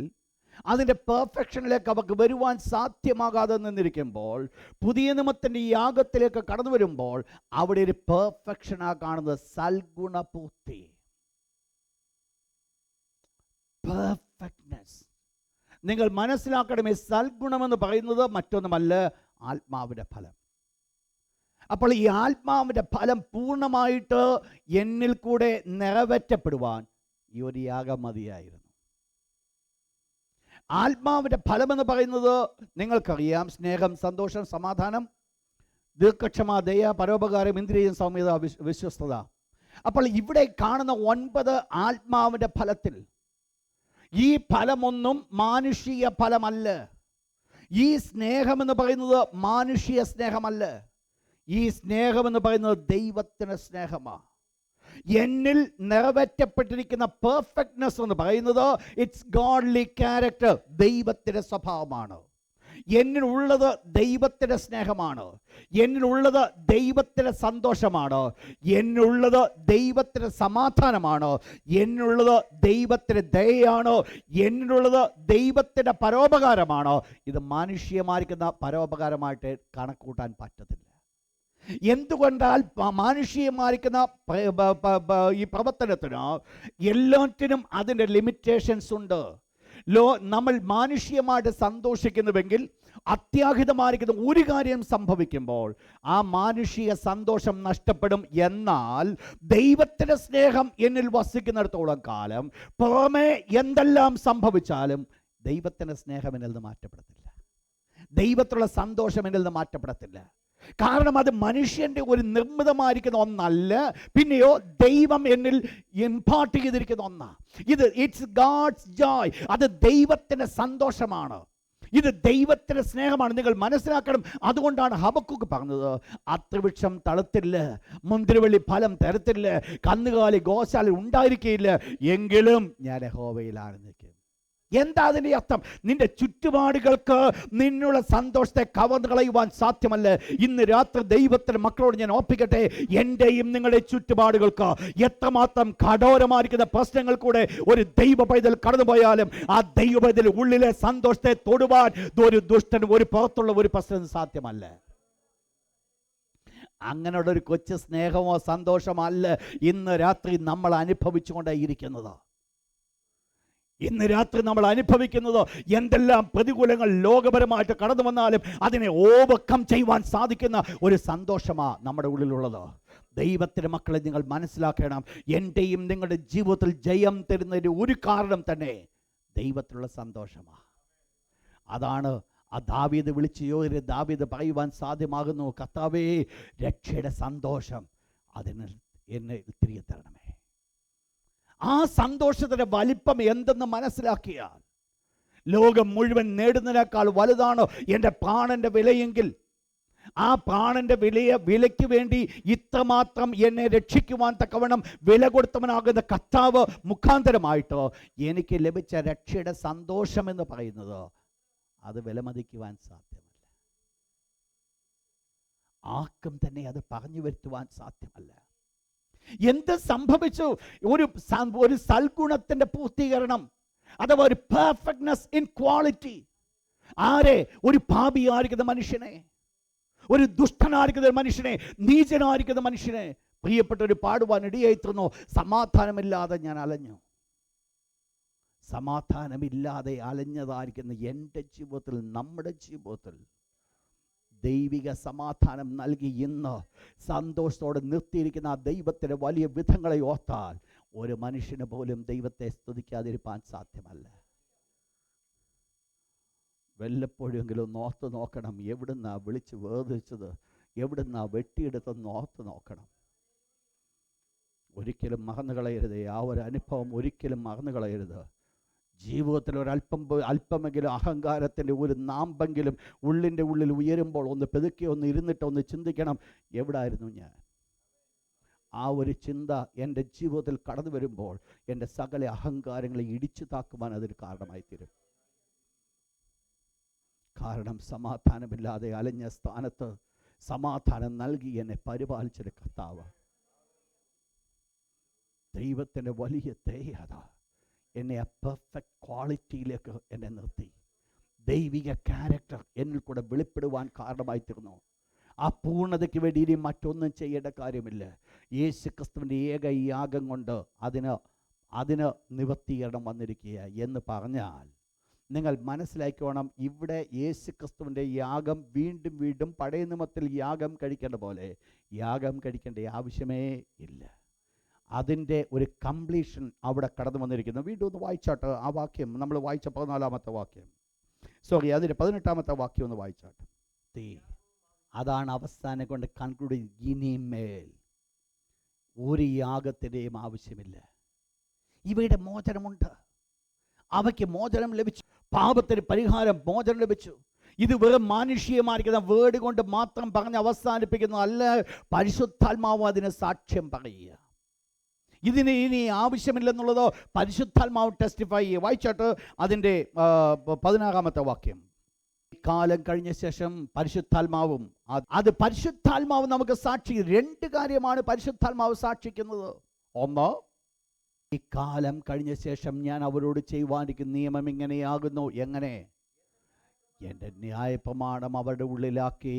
അതിൻ്റെ പെർഫെക്ഷനിലേക്ക് അവർക്ക് വരുവാൻ സാധ്യമാകാതെ നിന്നിരിക്കുമ്പോൾ, പുതിയ നിയമത്തിൻ്റെ യാഗത്തിലേക്ക് കടന്നു വരുമ്പോൾ അവിടെ ഒരു പെർഫെക്ഷനാണ് കാണുന്നത്. സൽഗുണപൂർത്തി, പെർഫെക്റ്റ്നെസ്. നിങ്ങൾ മനസ്സിലാക്കണമേ, സൽഗുണമെന്ന് പറയുന്നത് മറ്റൊന്നുമല്ല, ആത്മാവിൻ്റെ ഫലം. അപ്പോൾ ഈ ആത്മാവിൻ്റെ ഫലം പൂർണ്ണമായിട്ട് എന്നിൽ കൂടെ നിറവേറ്റപ്പെടുവാൻ ഈ ഒരു യാഗം മതിയായിരുന്നു. ആത്മാവിൻ്റെ ഫലമെന്ന് പറയുന്നത് നിങ്ങൾക്കറിയാം: സ്നേഹം, സന്തോഷം, സമാധാനം, ദീർഘക്ഷമ, ദയ, പരോപകാരം, ഇന്ദ്രിയം, സൗമ്യത, വിശ്വസ്തത. അപ്പോൾ ഇവിടെ കാണുന്ന 9 ആത്മാവിൻ്റെ ഫലത്തിൽ ഈ ഫലമൊന്നും മാനുഷിക ഫലമല്ല. ഈ സ്നേഹമെന്ന് പറയുന്നത് മാനുഷിക സ്നേഹമല്ല. ഈ സ്നേഹമെന്ന് പറയുന്നത് ദൈവത്തിൻ്റെ സ്നേഹമാണ്. എന്നിൽ നിറവേറ്റപ്പെട്ടിരിക്കുന്ന പെർഫെക്റ്റ്നെസ് എന്ന് പറയുന്നത് ഇറ്റ്സ് ഗോഡ്ലി ക്യാരക്ടർ, ദൈവത്തിൻ്റെ സ്വഭാവമാണ്. എന്നിലുള്ളത് ദൈവത്തിൻ്റെ സ്നേഹമാണ്, എന്നിലുള്ളത് ദൈവത്തിൻ്റെ സന്തോഷമാണ്, എന്നിലുള്ളത് ദൈവത്തിൻ്റെ സമാധാനമാണ്, എന്നിലുള്ളത് ദൈവത്തിൻ്റെ ദയയാണ്, എന്നിലുള്ളത് ദൈവത്തിൻ്റെ പരോപകാരമാണ്. ഇത് മാനുഷികമായിരിക്കുന്ന പരോപകാരമായിട്ട് കണക്കൂട്ടാൻ പറ്റത്തില്ല. എന്തുകൊണ്ടാൽ മാനുഷികമായിരിക്കുന്ന ഈ പ്രവർത്തനത്തിന് എല്ലാറ്റിനും അതിൻ്റെ ലിമിറ്റേഷൻസ് ഉണ്ട്. നമ്മൾ മാനുഷികമായിട്ട് സന്തോഷിക്കുന്നുവെങ്കിൽ അത്യാഹിതമായിരിക്കുന്ന ഒരു കാര്യം സംഭവിക്കുമ്പോൾ ആ മാനുഷിക സന്തോഷം നഷ്ടപ്പെടും. എന്നാൽ ദൈവത്തിൻ്റെ സ്നേഹം എന്നിൽ വസിക്കുന്നിടത്തോളം കാലം പുറമേ എന്തെല്ലാം സംഭവിച്ചാലും ദൈവത്തിൻ്റെ സ്നേഹം എന്നിൽ നിന്ന് മാറ്റപ്പെടത്തില്ല, ദൈവത്തിലുള്ള സന്തോഷം എന്നിൽ നിന്ന് മാറ്റപ്പെടത്തില്ല. കാരണം അത് മനുഷ്യൻ്റെ ഒരു നിർമ്മിതമായിരിക്കുന്ന ഒന്നല്ല, പിന്നെയോ ദൈവം എന്നിൽ ഇംപാർട്ട് ചെയ്തിരിക്കുന്ന ഒന്നാണ്. It's God's Joy. അത് ദൈവത്തിൻ്റെ സന്തോഷമാണ്. ഇത് ദൈവത്തിൻ്റെ സ്നേഹമാണ്, നിങ്ങൾ മനസ്സിലാക്കണം. അതുകൊണ്ടാണ് ഹബക്കൂക്ക് പറഞ്ഞത്, അത്തിവൃക്ഷം തളർത്തില്ല, മുന്തിരിവള്ളി ഫലം തരത്തില്ല, കന്നുകാലി ഗോശാല ഉണ്ടായിരിക്കുകയില്ല, എങ്കിലും ഞാൻ യഹോവയിൽ ആനന്ദിക്കും. എന്താ അതിൻ്റെ അർത്ഥം? നിന്റെ ചുറ്റുപാടുകൾക്ക് നിന്നുള്ള സന്തോഷത്തെ കവർന്നു കളയുവാൻ സാധ്യമല്ല. ഇന്ന് രാത്രി ദൈവത്തിൻ്റെ മക്കളോട് ഞാൻ ഓർപ്പിക്കട്ടെ, എൻ്റെയും നിങ്ങളുടെ ചുറ്റുപാടുകൾക്ക് എത്രമാത്രം കഠോരമായിരിക്കുന്ന പ്രശ്നങ്ങൾ കൂടെ ഒരു ദൈവ പൈതൽ കടന്നുപോയാലും ആ ദൈവ പൈതൽ ഉള്ളിലെ സന്തോഷത്തെ തൊടുവാൻ ഒരു ദുഷ്ടനും ഒരു പുറത്തുള്ള ഒരു പ്രശ്നം സാധ്യമല്ല. അങ്ങനെയുള്ള ഒരു കൊച്ചു സ്നേഹമോ സന്തോഷമല്ല ഇന്ന് രാത്രി നമ്മൾ അനുഭവിച്ചുകൊണ്ടേയിരിക്കുന്നത്. ഇന്ന് രാത്രി നമ്മൾ അനുഭവിക്കുന്നത് എന്തെല്ലാം പ്രതികൂലങ്ങൾ ലോകപരമായിട്ട് കടന്നു വന്നാലും അതിനെ ഓവർകം ചെയ്യുവാൻ സാധിക്കുന്ന ഒരു സന്തോഷമാണ് നമ്മുടെ ഉള്ളിലുള്ളത്. ദൈവത്തിൻ്റെ മക്കളെ നിങ്ങൾ മനസ്സിലാക്കണം, എൻ്റെയും നിങ്ങളുടെ ജീവിതത്തിൽ ജയം തരുന്നതിന് ഒരു കാരണം തന്നെ ദൈവത്തിലുള്ള സന്തോഷമാണ്. അതാണ് ആ ദാവീദ് വിളിച്ചയോ ദാവീദ് പറയുവാൻ സാധ്യമാകുന്നു, കർത്താവേ രക്ഷയുടെ സന്തോഷം അതിന് എന്നെ തിരികെ തരണമേ. ആ സന്തോഷത്തിൻ്റെ വലിപ്പം എന്തെന്ന് മനസ്സിലാക്കിയാൽ ലോകം മുഴുവൻ നേടുന്നതിനേക്കാൾ വലുതാണ് എൻ്റെ പ്രാണൻ്റെ വിലയെങ്കിൽ, ആ പ്രാണൻ്റെ വിലയ്ക്ക് വേണ്ടി ഇത്രമാത്രം എന്നെ രക്ഷിക്കുവാൻ തക്കവണ്ണം വില കൊടുത്തവനാകുന്ന കർത്താവ് മുഖാന്തരമായിട്ട് എനിക്ക് ലഭിച്ച രക്ഷയുടെ സന്തോഷം എന്ന് പറയുന്നത് അത് വിലമതിക്കുവാൻ സാധ്യമല്ല. ആർക്കും തന്നെ അത് പറഞ്ഞു വരുത്തുവാൻ സാധ്യമല്ല. എന്ത് സംഭവിച്ചു? ഒരു സൽഗുണത്തിന്റെ പൂർത്തീകരണം, അഥവാ ഒരു പെർഫെക്റ്റ്നെസ് ഇൻ ക്വാളിറ്റി. ആരെ? ഒരു പാപിയായിരിക്കുന്ന മനുഷ്യനെ, ഒരു ദുഷ്ടനായിരിക്കുന്ന മനുഷ്യനെ, നീചനായിരിക്കുന്ന മനുഷ്യനെ പ്രിയപ്പെട്ടവർ പാടുവാൻ ഇടയായിത്തീർന്നു. സമാധാനമില്ലാതെ ഞാൻ അലഞ്ഞു. സമാധാനമില്ലാതെ അലഞ്ഞതായിരിക്കുന്ന എൻ്റെ ജീവിതത്തിൽ, നമ്മുടെ ജീവിതത്തിൽ ദൈവിക സമാധാനം നൽകി ഇന്ന് സന്തോഷത്തോടെ നിർത്തിയിരിക്കുന്ന ആ ദൈവത്തിൻ്റെ വലിയ വിധങ്ങളെ ഓർത്താൽ ഒരു മനുഷ്യന് പോലും ദൈവത്തെ സ്തുതിക്കാതിരിക്കാൻ സാധ്യമല്ല. വല്ലപ്പോഴെങ്കിലും ഓർത്ത് നോക്കണം, എവിടുന്നാ വിളിച്ച് വേർതിരിച്ചത്, എവിടുന്നാ വെട്ടിയെടുത്തെന്ന് ഓർത്ത് നോക്കണം. ഒരിക്കലും മറന്നു കളയരുത്. ആ ഒരു അനുഭവം ഒരിക്കലും മറന്നു കളയരുത്. ജീവിതത്തിൽ അല്പമെങ്കിലും അഹങ്കാരത്തിൻ്റെ ഒരു നാമ്പെങ്കിലും ഉള്ളിൻ്റെ ഉള്ളിൽ ഉയരുമ്പോൾ ഒന്ന് പെതുക്കി ഒന്ന് ഇരുന്നിട്ട് ഒന്ന് ചിന്തിക്കണം, എവിടായിരുന്നു ഞാൻ? ആ ഒരു ചിന്ത എൻ്റെ ജീവിതത്തിൽ കടന്നു വരുമ്പോൾ എൻ്റെ സകല അഹങ്കാരങ്ങളെ ഇടിച്ചു താക്കുവാൻ അതൊരു കാരണമായി തീരും. കാരണം സമാധാനമില്ലാതെ അലഞ്ഞ സ്ഥാനത്ത് സമാധാനം നൽകി എന്നെ പരിപാലിച്ചൊരു കർത്താവ്, ദൈവത്തിൻ്റെ വലിയ ദയത എന്നെ ആ പെർഫെക്റ്റ് ക്വാളിറ്റിയിലേക്ക് എന്നെ നിർത്തി. ദൈവിക ക്യാരക്ടർ എന്നിൽ കൂടെ വെളിപ്പെടുവാൻ കാരണമായി തീർന്നു. ആ പൂർണ്ണതയ്ക്ക് വേണ്ടി ഇനി മറ്റൊന്നും ചെയ്യേണ്ട കാര്യമില്ല. യേശു ക്രിസ്തുവിൻ്റെ ഏക യാഗം കൊണ്ട് അതിന് നിവർത്തീകരണം വന്നിരിക്കുക എന്ന് പറഞ്ഞാൽ നിങ്ങൾ മനസ്സിലാക്കിക്കോണം, ഇവിടെ യേശു ക്രിസ്തുവിൻ്റെ യാഗം വീണ്ടും വീണ്ടും പഴയ നിയമത്തിൽ യാഗം കഴിക്കേണ്ട പോലെ യാഗം കഴിക്കേണ്ട ആവശ്യമേ ഇല്ല. അതിൻ്റെ ഒരു കംപ്ലീഷൻ അവിടെ കടന്നു വന്നിരിക്കുന്നു. വീണ്ടും ഒന്ന് വായിച്ചാട്ട് ആ വാക്യം, നമ്മൾ വായിച്ച 14-ാമത്തെ വാക്യം, അതിൻ്റെ 18-ാമത്തെ വാക്യം ഒന്ന് വായിച്ചാട്ട്. അതാണ് അവസാനം കൊണ്ട് കൺക്ലൂഡ്. ഇനിമേൽ ഒരു യാഗത്തിൻ്റെയും ആവശ്യമില്ല. ഇവയുടെ മോചനമുണ്ട്. അവയ്ക്ക് മോചനം ലഭിച്ചു. പാപത്തിന് പരിഹാരം, മോചനം ലഭിച്ചു. ഇത് വെറും മാനുഷികമായിരിക്കുന്ന വേർഡ് കൊണ്ട് മാത്രം പറഞ്ഞ് അവസാനിപ്പിക്കുന്നതല്ല. പരിശുദ്ധാത്മാവ് അതിന് സാക്ഷ്യം പറയുക. ഇതിന് ഇനി ആവശ്യമില്ലെന്നുള്ളതോ പരിശുദ്ധാത്മാവ് ടെസ്റ്റിഫൈ ചെയ്യുക. വായിച്ചാട്ട് അതിൻ്റെ 16-ാമത്തെ വാക്യം. കാലം കഴിഞ്ഞ ശേഷം പരിശുദ്ധാത്മാവും പരിശുദ്ധാത്മാവ് നമുക്ക് സാക്ഷി. 2 കാര്യമാണ് പരിശുദ്ധാത്മാവ് സാക്ഷിക്കുന്നത്. ഒന്ന്, ഈ കാലം കഴിഞ്ഞ ശേഷം ഞാൻ അവരോട് ചെയ്യുവാനിരിക്കുന്ന നിയമം ഇങ്ങനെയാകുന്നു. എങ്ങനെ? എൻ്റെ ന്യായപ്രമാണം അവരുടെ ഉള്ളിലാക്കി.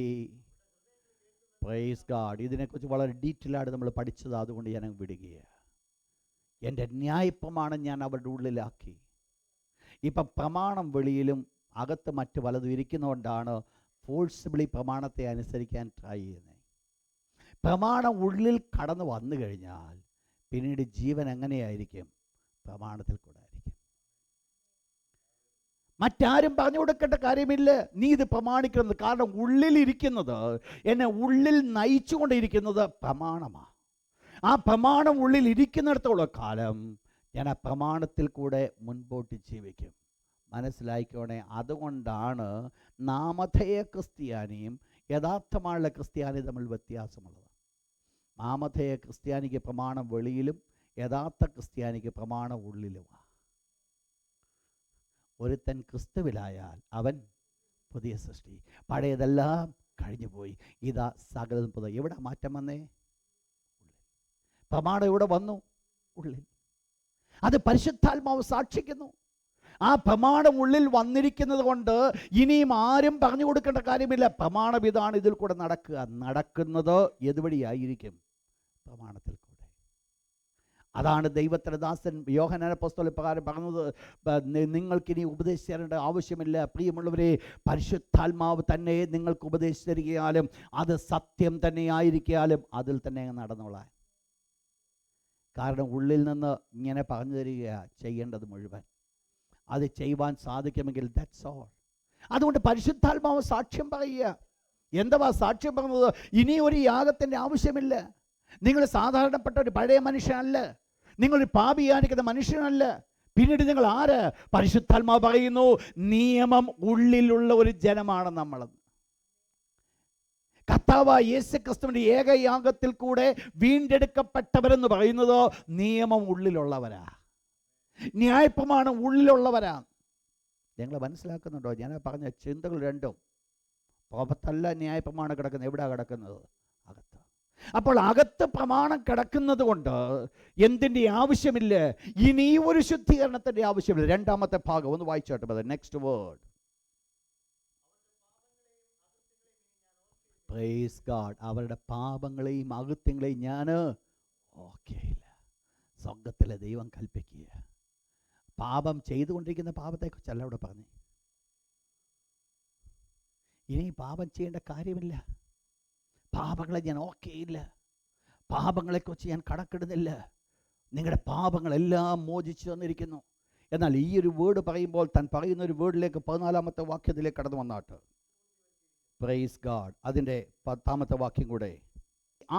Praise God. ഇതിനെക്കുറിച്ച് വളരെ ഡീറ്റെയിൽ ആയിട്ട് നമ്മൾ പഠിച്ചത്, അതുകൊണ്ട് ഞാൻ വിടുകയാണ്. എൻ്റെ ന്യായപ്രമാണം ഞാൻ അവരുടെ ഉള്ളിലാക്കി. ഇപ്പം പ്രമാണം വെളിയിലും അകത്ത് മറ്റ് പലതും ഇരിക്കുന്നതുകൊണ്ടാണ് ഫോഴ്സിബിളി പ്രമാണത്തെ അനുസരിക്കാൻ ട്രൈ ചെയ്യുന്നത്. പ്രമാണം ഉള്ളിൽ കടന്നു വന്നു കഴിഞ്ഞാൽ പിന്നീട് ജീവൻ എങ്ങനെയായിരിക്കും? പ്രമാണത്തിൽ കൂടെ ആയിരിക്കും. മറ്റാരും പറഞ്ഞു കൊടുക്കേണ്ട കാര്യമില്ല, നീ ഇത് പ്രമാണിക്കുന്നത്. കാരണം ഉള്ളിലിരിക്കുന്നത്, എന്നെ ഉള്ളിൽ നയിച്ചുകൊണ്ടിരിക്കുന്നത് പ്രമാണമാണ്. ആ പ്രമാണം ഉള്ളിൽ ഇരിക്കുന്നിടത്തോളം കാലം ഞാൻ ആ പ്രമാണത്തിൽ കൂടെ മുൻപോട്ട് ജീവിക്കും. മനസ്സിലായിക്കോണേ. അതുകൊണ്ടാണ് നാമധേയ ക്രിസ്ത്യാനിയും യഥാർത്ഥമായുള്ള ക്രിസ്ത്യാനി തമ്മിൽ വ്യത്യാസമുള്ളത്. നാമധേയ ക്രിസ്ത്യാനിക്ക് പ്രമാണം വെളിയിലും യഥാർത്ഥ ക്രിസ്ത്യാനിക്ക് പ്രമാണം ഉള്ളിലുമാണ്. ഒരുത്തൻ ക്രിസ്തുവിലായാൽ അവൻ പുതിയ സൃഷ്ടി, പഴയതെല്ലാം കഴിഞ്ഞു പോയി, ഇതാ സകലതും പുതിയ. എവിടെ മാറ്റം വന്നേ? ഉള്ളിൽ. പ്രമാണം എവിടെ വന്നു? ഉള്ളിൽ. അത് പരിശുദ്ധാത്മാവ് സാക്ഷിക്കുന്നു. ആ പ്രമാണം ഉള്ളിൽ വന്നിരിക്കുന്നത് കൊണ്ട് ഇനിയും ആരും പറഞ്ഞു കൊടുക്കേണ്ട കാര്യമില്ല. പ്രമാണം ഇതാണ്, ഇതിൽ കൂടെ നടക്കുക. നടക്കുന്നത് ഏതുവഴിയായിരിക്കും? പ്രമാണത്തിൽ കൂടെ. അതാണ് ദൈവത്തിൻ്റെ ദാസൻ യോഹന്നാൻ അപ്പോസ്തലൻ പ്രകാരം പറഞ്ഞത്, നിങ്ങൾക്കിനി ഉപദേശിച്ചു തരേണ്ട ആവശ്യമില്ല പ്രിയമുള്ളവരെ, പരിശുദ്ധാത്മാവ് തന്നെ നിങ്ങൾക്ക് ഉപദേശിച്ചു തരികയാലും അത് സത്യം തന്നെ ആയിരിക്കാലും അതിൽ തന്നെ നടന്നോളാൻ. കാരണം ഉള്ളിൽ നിന്ന് ഇങ്ങനെ പറഞ്ഞു തരികയാണ് ചെയ്യേണ്ടത് മുഴുവൻ. അത് ചെയ്യുവാൻ സാധിക്കുമെങ്കിൽ ദാറ്റ്സ് ഓൾ. അതുകൊണ്ട് പരിശുദ്ധാത്മാവ് സാക്ഷ്യം പറയുക. എന്തുവാ സാക്ഷ്യം പറഞ്ഞത്? ഇനി ഒരു യാഗത്തിൻ്റെ ആവശ്യമില്ല. നിങ്ങൾ സാധാരണപ്പെട്ട ഒരു പഴയ മനുഷ്യനല്ല, നിങ്ങളൊരു പാപിയായിരിക്കുന്ന മനുഷ്യനല്ല. പിന്നീട് നിങ്ങൾ ആര്? പരിശുദ്ധാത്മാവ് പറയുന്നു നിയമം ഉള്ളിലുള്ള ഒരു ജനമാണ് നമ്മളെന്ന്. കർത്താവായ യേശുക്രിസ്തുവിന്റെ ഏകയാഗത്തിൽ കൂടെ വീണ്ടെടുക്കപ്പെട്ടവരെന്ന് പറയുന്നത് നിയമം ഉള്ളിലുള്ളവരാ, ന്യായപ്രമാണം ഉള്ളിലുള്ളവരാ. നിങ്ങൾ മനസ്സിലാക്കുന്നുണ്ടോ? ഞാൻ പറഞ്ഞ ചിന്തകൾ രണ്ടും പുറത്തല്ല ന്യായപ്രമാണം കിടക്കുന്നത്. എവിടെയാണ് കിടക്കുന്നത്? അകത്ത്. അപ്പോൾ അകത്ത് പ്രമാണം കിടക്കുന്നത് കൊണ്ട് എന്തിൻ്റെ ആവശ്യമില്ല? ഇനി ഒരു ശുദ്ധീകരണത്തിൻ്റെ ആവശ്യമില്ല. രണ്ടാമത്തെ ഭാഗം ഒന്ന് വായിച്ചോട്ടെ. Next word. Praise God. അവരുടെ പാപങ്ങളെയും അകത്യങ്ങളെയും ഞാൻ ഓർക്കയില്ല. സ്വർഗത്തിലെ ദൈവം കൽപ്പിക്കുക. പാപം ചെയ്തുകൊണ്ടിരിക്കുന്ന പാപത്തെക്കുറിച്ചല്ല അവിടെ പറഞ്ഞു. ഇനി പാപം ചെയ്യേണ്ട കാര്യമില്ല. പാപങ്ങളെ ഞാൻ ഓർക്കയില്ല. പാപങ്ങളെക്കുറിച്ച് ഞാൻ കണക്കിടുന്നില്ല. നിങ്ങളുടെ പാപങ്ങളെല്ലാം മോചിച്ചു തന്നിരിക്കുന്നു. എന്നാൽ ഈ ഒരു വേർഡ് പറയുമ്പോൾ താൻ പറയുന്ന ഒരു വേർഡിലേക്ക് 14-ാമത്തെ വാക്യത്തിലേക്ക് കടന്നു വന്നാട്ട്. Praise God. അതിൻ്റെ 10-ാമത്തെ വാക്യം കൂടെ.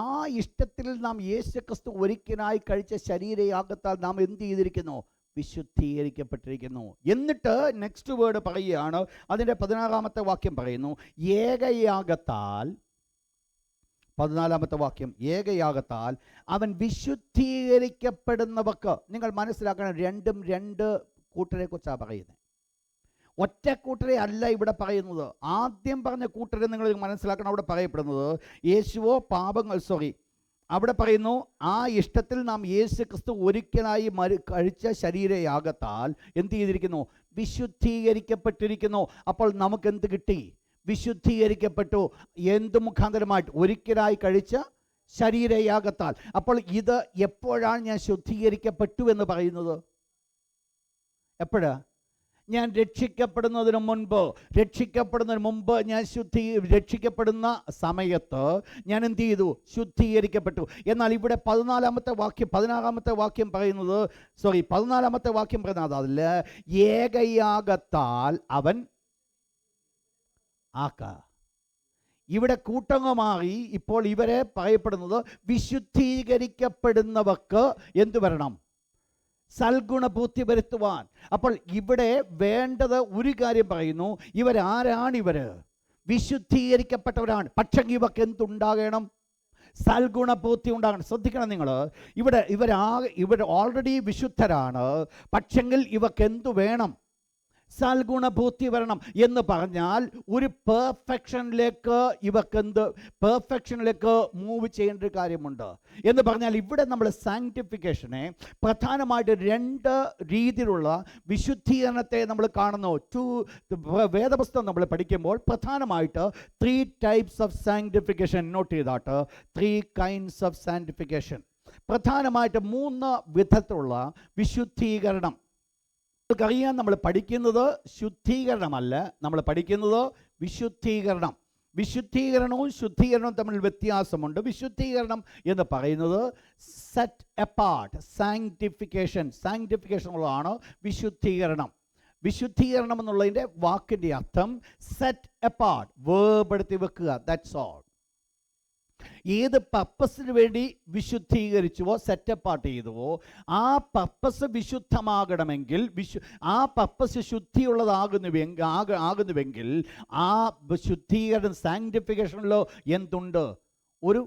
ആ ഇഷ്ടത്തിൽ നാം യേശുക്രിസ്തു ഒരിക്കലായി കഴിച്ച ശരീരയാഗത്താൽ നാം എന്ത് ചെയ്തിരിക്കുന്നു? വിശുദ്ധീകരിക്കപ്പെട്ടിരിക്കുന്നു. എന്നിട്ട് നെക്സ്റ്റ് വേർഡ് പറയുകയാണ്. അതിൻ്റെ 16-ാമത്തെ വാക്യം പറയുന്നു ഏകയാഗത്താൽ. 14-ാമത്തെ വാക്യം, ഏകയാഗത്താൽ അവൻ വിശുദ്ധീകരിക്കപ്പെടുന്നവർക്ക്. നിങ്ങൾ മനസ്സിലാക്കണം, രണ്ടും രണ്ട് കൂട്ടരെ കുറിച്ചാണ് പറയുന്നത്. ഒറ്റ കൂട്ടരെ അല്ല ഇവിടെ പറയുന്നത്. ആദ്യം പറഞ്ഞ കൂട്ടരെ നിങ്ങൾ മനസ്സിലാക്കണം. അവിടെ പറയപ്പെടുന്നത് യേശുവോ അവിടെ പറയുന്നു ആ ഇഷ്ടത്തിൽ നാം യേശു ക്രിസ്തു ഒരിക്കലായി കഴിച്ച ശരീരയാഗത്താൽ എന്ത് ചെയ്തിരിക്കുന്നു? വിശുദ്ധീകരിക്കപ്പെട്ടിരിക്കുന്നു. അപ്പോൾ നമുക്ക് എന്ത് കിട്ടി? വിശുദ്ധീകരിക്കപ്പെട്ടു. എന്ത് മുഖാന്തരമായിട്ട്? ഒരിക്കലായി കഴിച്ച ശരീരയാഗത്താൽ. അപ്പോൾ ഇത് എപ്പോഴാണ് ഞാൻ ശുദ്ധീകരിക്കപ്പെട്ടു എന്ന് പറയുന്നത്? എപ്പോഴാ? ഞാൻ രക്ഷിക്കപ്പെടുന്നതിന് മുൻപ് ഞാൻ രക്ഷിക്കപ്പെടുന്ന സമയത്ത് ഞാൻ എന്ത് ചെയ്തു? ശുദ്ധീകരിക്കപ്പെട്ടു. എന്നാൽ ഇവിടെ 16-ാമത്തെ വാക്യം പറയുന്നത് 14-ാമത്തെ വാക്യം പറയുന്നത് അതിൽ ഏകയാഗത്താൽ അവൻ ഇവിടെ കൂട്ടങ്ങമാറി. ഇപ്പോൾ ഇവരെ പറയപ്പെടുന്നത് വിശുദ്ധീകരിക്കപ്പെടുന്നവർക്ക് എന്തു വരണം? സൽഗുണപൂർത്തി വരുത്തുവാൻ. അപ്പോൾ ഇവിടെ വേണ്ടത് ഒരു കാര്യം പറയുന്നു. ഇവരാരാണ്? വിശുദ്ധീകരിക്കപ്പെട്ടവരാണ്. പക്ഷേ ഇവർക്ക് എന്തുണ്ടാകണം? സൽഗുണപൂർത്തി ഉണ്ടാകണം. ശ്രദ്ധിക്കണം നിങ്ങൾ. ഇവർ ഓൾറെഡി വിശുദ്ധരാണ്. പക്ഷെങ്കിൽ ഇവർക്ക് എന്തു വേണം? സൽഗുണപൂർത്തി വരണം. എന്ന് പറഞ്ഞാൽ ഒരു പെർഫെക്ഷനിലേക്ക് മൂവ് ചെയ്യേണ്ട ഒരു കാര്യമുണ്ട്. എന്ന് പറഞ്ഞാൽ ഇവിടെ നമ്മൾ സാങ്ക്ടിഫിക്കേഷനെ പ്രധാനമായിട്ട് രണ്ട് രീതിയിലുള്ള വിശുദ്ധീകരണത്തെ നമ്മൾ കാണുന്നു. വേദപുസ്തകം നമ്മൾ പഠിക്കുമ്പോൾ പ്രധാനമായിട്ട് 3 types of sanctification നോട്ട് ചെയ്താട്ട്. 3 kinds of sanctification. പ്രധാനമായിട്ട് 3 വിധത്തിലുള്ള വിശുദ്ധീകരണം. നമുക്കറിയാം, നമ്മൾ പഠിക്കുന്നത് ശുദ്ധീകരണമല്ല, നമ്മൾ പഠിക്കുന്നത് വിശുദ്ധീകരണം. വിശുദ്ധീകരണവും ശുദ്ധീകരണവും തമ്മിൽ വ്യത്യാസമുണ്ട്. വിശുദ്ധീകരണം എന്ന് പറയുന്നത് സെറ്റ് അപ്പാർട്ട്, സാങ്ക്ടിഫിക്കേഷൻ ഉള്ളതാണ് വിശുദ്ധീകരണം. വിശുദ്ധീകരണം എന്നുള്ളതിൻ്റെ വാക്കിൻ്റെ അർത്ഥം സെറ്റ് അപ്പാർട്ട്, വേർപെടുത്തി വെക്കുക, ദാറ്റ്സ് ഓൾ. ഏത് പർപ്പസിന് വേണ്ടി വിശുദ്ധീകരിച്ചുവോ സെറ്റപ്പാർട്ട് ചെയ്തുവോ ആ പർപ്പസ് വിശുദ്ധമാകണമെങ്കിൽ ആ പർപ്പസ് ശുദ്ധിയുള്ളതാകുന്നുവെങ്കിൽ ആ ശുദ്ധീകരണം സാങ്ക്ടിഫിക്കേഷനിലോ എന്തുണ്ട്? ഒരു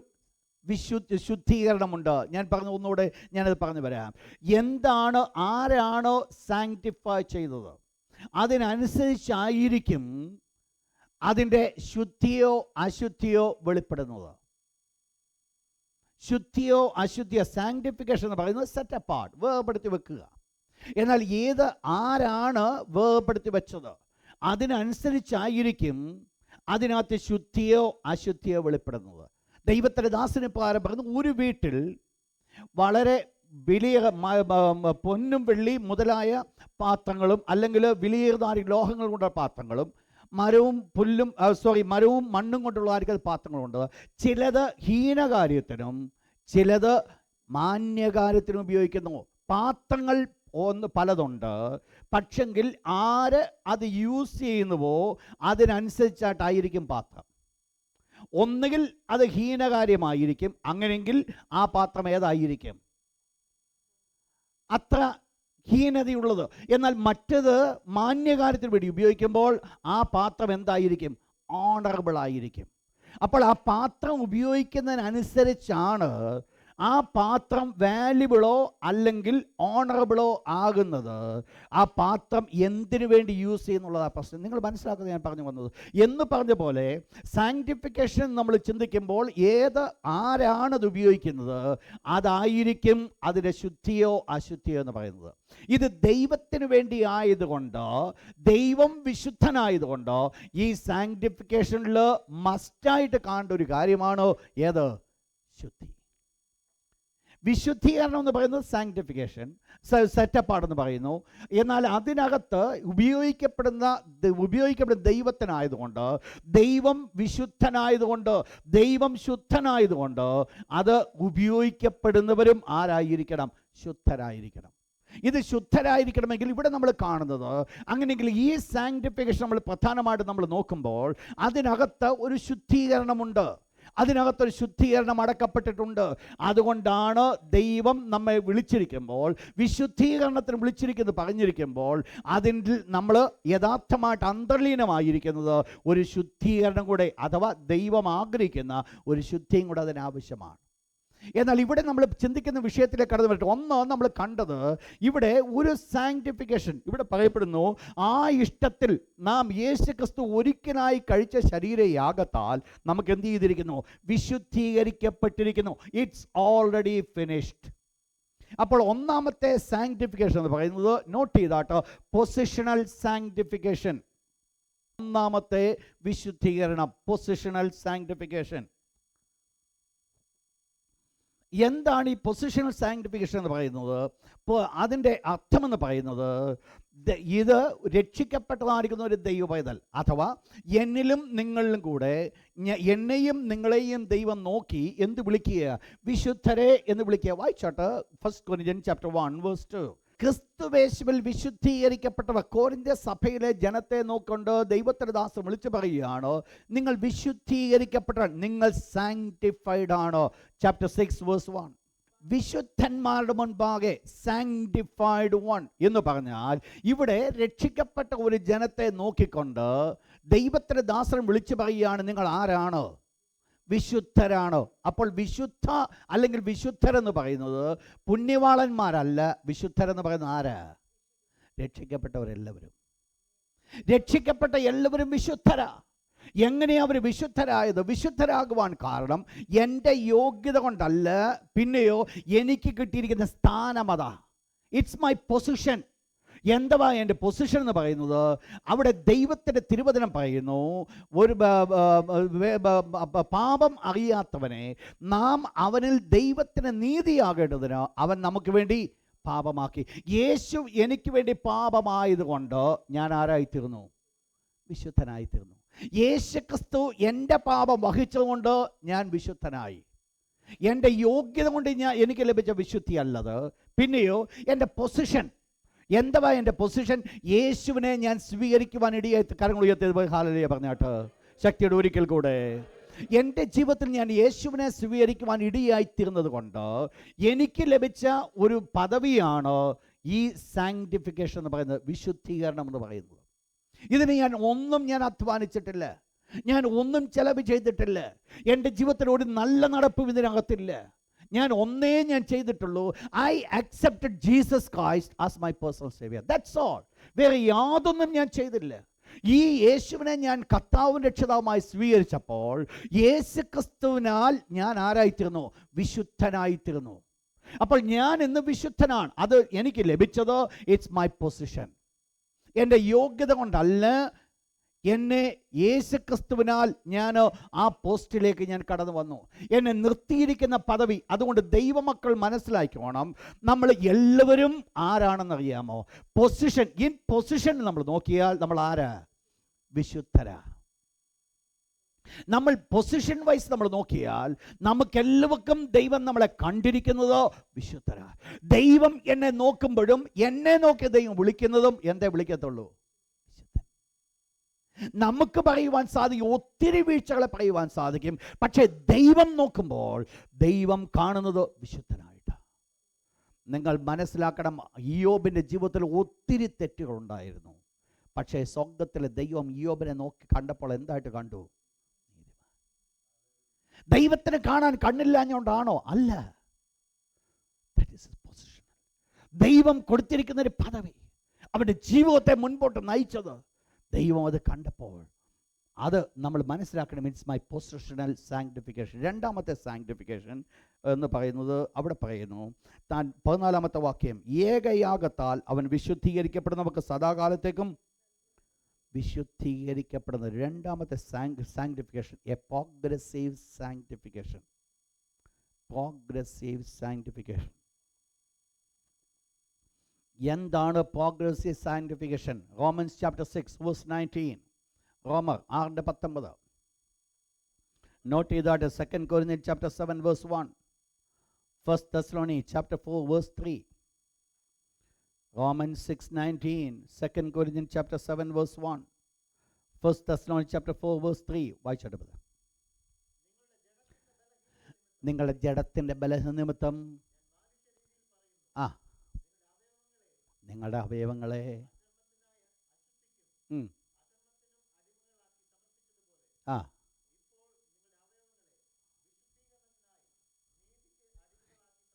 ശുദ്ധീകരണമുണ്ട്. ഞാൻ പറഞ്ഞു, ഒന്നുകൂടെ ഞാനത് പറഞ്ഞു വരാം. എന്താണ്, ആരാണോ സാങ്ക്ടിഫൈ ചെയ്തത് അതിനനുസരിച്ചായിരിക്കും അതിൻ്റെ ശുദ്ധിയോ അശുദ്ധിയോ വെളിപ്പെടുന്നത്. ശുദ്ധിയോ അശുദ്ധിയോ, സാങ്ക്ടിഫിക്കേഷൻ എന്ന് പറയുന്നത് സെറ്റ് അപ്പാർട്ട്, വേർപെടുത്തി വെക്കുക. എന്നാൽ ആരാണ് വേർപെടുത്തി വെച്ചത് അതിനനുസരിച്ചായിരിക്കും അതിനകത്ത് ശുദ്ധിയോ അശുദ്ധിയോ വെളിപ്പെടുന്നത്. ദൈവത്തിൻ്റെ ദാസന് പ്രകാരം പറയുന്നു, ഒരു വീട്ടിൽ വളരെ വലിയ പൊന്നും വെള്ളി മുതലായ പാത്രങ്ങളും അല്ലെങ്കിൽ വിലയേറിയ ലോഹങ്ങൾ കൊണ്ടുള്ള പാത്രങ്ങളും മരവും മണ്ണും കൊണ്ടുള്ള പാത്രങ്ങളുണ്ട്. ചിലത് ഹീനകാര്യത്തിനും ചിലത് മാന്യകാര്യത്തിനും ഉപയോഗിക്കുന്നു. പാത്രങ്ങൾ പലതുണ്ട്. പക്ഷെങ്കിൽ ആര് അത് യൂസ് ചെയ്യുന്നുവോ അതിനനുസരിച്ചായിട്ടായിരിക്കും പാത്രം. ഒന്നുകിൽ അത് ഹീനകാര്യമായിരിക്കും, അങ്ങനെയെങ്കിൽ ആ പാത്രം ഏതായിരിക്കും? അത്ര ഹീനതയുള്ളത്. എന്നാൽ മറ്റത് മാന്യകാര്യത്തിന് വേണ്ടി ഉപയോഗിക്കുമ്പോൾ ആ പാത്രം എന്തായിരിക്കും? ഓണറബിൾ ആയിരിക്കും. അപ്പോൾ ആ പാത്രം ഉപയോഗിക്കുന്നതിനനുസരിച്ചാണ് ആ പാത്രം വാല്യുബിളോ അല്ലെങ്കിൽ ഓണറബിളോ ആകുന്നത്. ആ പാത്രം എന്തിനു വേണ്ടി യൂസ് ചെയ്യുന്നുള്ളതാണ് പ്രശ്നം. നിങ്ങൾ മനസ്സിലാക്കുന്നത് ഞാൻ പറഞ്ഞു വന്നത്. എന്ന് പറഞ്ഞ പോലെ സാങ്ക്ടിഫിക്കേഷൻ നമ്മൾ ചിന്തിക്കുമ്പോൾ ആരാണത് ഉപയോഗിക്കുന്നത് അതായിരിക്കും അതിൻ്റെ ശുദ്ധിയോ അശുദ്ധിയോ എന്ന് പറയുന്നത്. ഇത് ദൈവത്തിന് വേണ്ടി ആയതുകൊണ്ട്, ദൈവം വിശുദ്ധനായതുകൊണ്ട് ഈ സാങ്ക്ടിഫിക്കേഷനിൽ മസ്റ്റായിട്ട് കാണേണ്ട ഒരു കാര്യമാണ് ശുദ്ധി. വിശുദ്ധീകരണം എന്ന് പറയുന്നത് സാങ്ക്ടിഫിക്കേഷൻ, സെറ്റപ്പാടെന്ന് പറയുന്നു. എന്നാൽ അതിനകത്ത് ഉപയോഗിക്കപ്പെടുന്ന ദൈവത്തിനായതുകൊണ്ട്, ദൈവം വിശുദ്ധനായതുകൊണ്ട്, ദൈവം ശുദ്ധനായതുകൊണ്ട് അത് ഉപയോഗിക്കപ്പെടുന്നവരും ആരായിരിക്കണം? ശുദ്ധരായിരിക്കണം. ഇത് ശുദ്ധരായിരിക്കണമെങ്കിൽ ഇവിടെ നമ്മൾ കാണുന്നത് അങ്ങനെയെങ്കിൽ ഈ സാങ്ക്ടിഫിക്കേഷൻ നമ്മൾ പ്രധാനമായിട്ട് നമ്മൾ നോക്കുമ്പോൾ അതിനകത്ത് ഒരു ശുദ്ധീകരണമുണ്ട്, അതിനകത്തൊരു ശുദ്ധീകരണം അടക്കപ്പെട്ടിട്ടുണ്ട്. അതുകൊണ്ടാണ് ദൈവം നമ്മെ വിളിച്ചിരിക്കുമ്പോൾ, വിശുദ്ധീകരണത്തിന് വിളിച്ചിരിക്കുന്നത് പറഞ്ഞിരിക്കുമ്പോൾ അതിൽ നമ്മൾ യഥാർത്ഥമായിട്ട് അന്തർലീനമായിരിക്കുന്നത് ഒരു ശുദ്ധീകരണം കൂടെ, അഥവാ ദൈവം ആഗ്രഹിക്കുന്ന ഒരു ശുദ്ധിയും കൂടെ അതിനാവശ്യമാണ്. എന്നാൽ ഇവിടെ നമ്മൾ ചിന്തിക്കുന്ന വിഷയത്തിലേക്ക് കടന്നു വരട്ടെ. ഒന്ന് നമ്മൾ കണ്ടത് ഇവിടെ ഒരു സാങ്ക്ടിഫിക്കേഷൻ ഇവിടെ പറയപ്പെടുന്നു. ആ ഇഷ്ടത്തിൽ നാം യേശുക്രിസ്തു ഒരിക്കലായി കഴിച്ച ശരീരയാഗത്താൽ നമുക്ക് എന്ത് ചെയ്തിരിക്കുന്നു? വിശുദ്ധീകരിക്കപ്പെട്ടിരിക്കുന്നു. It's already finished. അപ്പോൾ ഒന്നാമത്തെ സാങ്ക്ടിഫിക്കേഷൻ എന്ന് പറയുന്നത്, നോട്ട് ചെയ്താട്ടോ, പൊസിഷണൽ സാങ്ക്ടിഫിക്കേഷൻ. ഒന്നാമത്തെ വിശുദ്ധീകരണം പൊസിഷണൽ സാങ്ക്ടിഫിക്കേഷൻ. എന്താണ് ഈ പൊസിഷണൽ സാങ്ക്ടിഫിക്കേഷൻ എന്ന് പറയുന്നത്? ഇപ്പോൾ അതിൻ്റെ അർത്ഥമെന്ന് പറയുന്നത്, ഇത് രക്ഷിക്കപ്പെട്ടതായിരിക്കുന്ന ഒരു ദൈവപൈതൽ, അഥവാ എന്നിലും നിങ്ങളിലും കൂടെ, എന്നെയും നിങ്ങളെയും ദൈവം നോക്കി എന്ത് വിളിക്കുക? വിശുദ്ധരെ എന്ന് വിളിക്കുക. വായിച്ചോട്ട് 1 Corinthians chapter 1 verse 2. ക്രിസ്തുവേശുവിൽ വിശുദ്ധീകരിക്കപ്പെട്ടവ. കോരിന്ത്യ സഭയിലെ ജനത്തെ നോക്കൊണ്ട് ദൈവത്തിന്റെ ദാസൻ വിളിച്ചു പറയുകയാണ്, നിങ്ങൾ വിശുദ്ധീകരിക്കപ്പെട്ട, നിങ്ങൾ സാങ്ക്ടിഫൈഡ് ആണ്. Chapter 6 verse 1. വിശുദ്ധന്മാരുടെ മുൻപാകെ സാങ്ക്ടിഫൈഡ് വൺ എന്ന് പറഞ്ഞാൽ ഇവിടെ രക്ഷിക്കപ്പെട്ട ഒരു ജനത്തെ നോക്കിക്കൊണ്ട് ദൈവത്തിന്റെ ദാസൻ വിളിച്ചു പറയുകയാണ്, നിങ്ങൾ ആരാണ്? വിശുദ്ധരാണ്. അപ്പോൾ വിശുദ്ധ അല്ലെങ്കിൽ വിശുദ്ധരെന്ന് പറയുന്നത് പുണ്യവാളന്മാരല്ല. വിശുദ്ധരെന്ന് പറയുന്നത് ആരാ? രക്ഷിക്കപ്പെട്ടവരെല്ലാവരും. രക്ഷിക്കപ്പെട്ട എല്ലാവരും വിശുദ്ധരാ. എങ്ങനെയാണ് അവർ വിശുദ്ധരായത്? വിശുദ്ധരാകുവാൻ കാരണം എൻ്റെ യോഗ്യത കൊണ്ടല്ല, പിന്നെയോ എനിക്ക് കിട്ടിയിരിക്കുന്ന സ്ഥാനമതാ. It's my position. എന്തുവാ എൻ്റെ പൊസിഷൻ എന്ന് പറയുന്നത്? അവിടെ ദൈവത്തിൻ്റെ തിരുവചനം പറയുന്നു, ഒരു പാപം അറിയാത്തവനെ നാം അവനിൽ ദൈവത്തിന് നീതിയാകേണ്ടതിന് അവൻ നമുക്ക് വേണ്ടി പാപമാക്കി. യേശു എനിക്ക് വേണ്ടി പാപമായതുകൊണ്ട് ഞാൻ ആരായിത്തീർന്നു? വിശുദ്ധനായിത്തീർന്നു. യേശുക്രിസ്തു എൻ്റെ പാപം വഹിച്ചതുകൊണ്ട് ഞാൻ വിശുദ്ധനായി. എൻ്റെ യോഗ്യത കൊണ്ട് എനിക്ക് ലഭിച്ച വിശുദ്ധി അല്ലത്, പിന്നെയോ എൻ്റെ പൊസിഷൻ. എന്തുവാ എൻ്റെ പൊസിഷൻ? യേശുവിനെ ഞാൻ സ്വീകരിക്കുവാൻ ഇടയായി. കരങ്ങൾ ഉയർത്തിയത് ഹല്ലേലൂയ പറഞ്ഞാട്ട് ശക്തിയുടെ ഒരിക്കൽ കൂടെ. എൻ്റെ ജീവിതത്തിൽ ഞാൻ യേശുവിനെ സ്വീകരിക്കുവാൻ ഇടയായിത്തീർന്നത് കൊണ്ട് എനിക്ക് ലഭിച്ച ഒരു പദവിയാണ് ഈ സാങ്ക്ടിഫിക്കേഷൻ എന്ന് പറയുന്നത്, വിശുദ്ധീകരണം എന്ന് പറയുന്നത്. ഇതിന് ഞാൻ അധ്വാനിച്ചിട്ടില്ല, ഞാൻ ഒന്നും ചെലവ് ചെയ്തിട്ടില്ല, എൻ്റെ ജീവിതത്തിൽ ഒരു നല്ല നടപ്പും ഇതിനകത്തില്ല. ഞാൻ ചെയ്തിട്ടുള്ളൂ, I accepted Jesus Christ as my personal Xavier. That's all. വേറെ യാതൊന്നും ഞാൻ ചെയ്തില്ല. ഈ യേശുവിനെ ഞാൻ കർത്താവും രക്ഷിതാവുമായി സ്വീകരിച്ചപ്പോൾ യേശു ക്രിസ്തുവിനാൽ ഞാൻ ആരായിത്തീർന്നു? വിശുദ്ധനായിത്തീർന്നു. അപ്പോൾ ഞാൻ ഇന്ന് വിശുദ്ധനാണ്. അത് എനിക്ക് ലഭിച്ചത് ഇറ്റ്സ് മൈ പൊസിഷൻ. എൻ്റെ യോഗ്യത കൊണ്ടല്ല, എന്നെ യേശു ക്രിസ്തുവിനാൽ ഞാൻ ആ പോസ്റ്റിലേക്ക് ഞാൻ കടന്നു വന്നു. എന്നെ നിർത്തിയിരിക്കുന്ന പദവി. അതുകൊണ്ട് ദൈവമക്കൾ മനസ്സിലാക്കണം, നമ്മൾ എല്ലാവരും ആരാണെന്നറിയാമോ? പൊസിഷൻ. ഇൻ പൊസിഷൻ നമ്മൾ നോക്കിയാൽ നമ്മൾ ആരാ? വിശുദ്ധരാ. നമ്മൾ പൊസിഷൻ വൈസ് നമ്മൾ നോക്കിയാൽ നമുക്കെല്ലാവർക്കും ദൈവം നമ്മളെ കണ്ടിരിക്കുന്നത് വിശുദ്ധരാ. ദൈവം എന്നെ നോക്കുമ്പോഴും എന്നെ നോക്കി ദൈവം വിളിക്കുന്നതും എന്തേ വിളിക്കത്തുള്ളൂ? വിശുദ്ധൻ. നമുക്ക് പറയുവാൻ സാധിക്കും, ഒത്തിരി വീഴ്ചകളെ പറയുവാൻ സാധിക്കും, പക്ഷേ ദൈവം നോക്കുമ്പോൾ ദൈവം കാണുന്നത് വിശുദ്ധനായിട്ടാണ്. നിങ്ങൾ മനസ്സിലാക്കണം, ഇയ്യോബിൻ്റെ ജീവിതത്തിൽ ഒത്തിരി തെറ്റുകളുണ്ടായിരുന്നു. പക്ഷേ സ്വർഗ്ഗത്തിലെ ദൈവം ഇയ്യോബിനെ നോക്കി കണ്ടപ്പോൾ എന്തായിട്ട് കണ്ടു? ദൈവത്തിന് കാണാൻ കണ്ണില്ലാഞ്ഞുകൊണ്ടാണോ? അല്ല. ദൈവം കൊടുത്തിരിക്കുന്ന ഒരു പദവി, അവൻ്റെ ജീവിതത്തെ മുൻപോട്ട് നയിച്ചത് ദൈവം അത് കണ്ടപ്പോൾ അത് നമ്മൾ മനസ്സിലാക്കണം. It's my positional sanctification. രണ്ടാമത്തെ സാങ്ക്ടിഫിക്കേഷൻ എന്ന് പറയുന്നത് അവിടെ പറയുന്നു, താൻ 14-ാമത്തെ വാക്യം, ഏകയാഗത്താൽ അവൻ വിശുദ്ധീകരിക്കപ്പെടുന്നവർക്ക് സദാകാലത്തേക്കും വിശുദ്ധീകരിക്കപ്പെടുന്നത്. രണ്ടാമത്തെ sanctification, a progressive sanctification. Progressive sanctification. എന്താണ് progressive sanctification? Romans chapter 6 verse 19. റോമർ 6:19. നോട്ട് ചെയ്താട്ട് 2 Corinthians chapter 7 verse 1. 1 Thessalonians chapter 4 verse 3. Romans 6:19, 2 Corinthians chapter 7 verse 1, 1 Thessalonians chapter 4 verse 3. വായിച്ചോട്ടെ. നിങ്ങളുടെ ജഡത്തിൻ്റെ ബലനിമിത്തം നിങ്ങളുടെ അവയവങ്ങളെ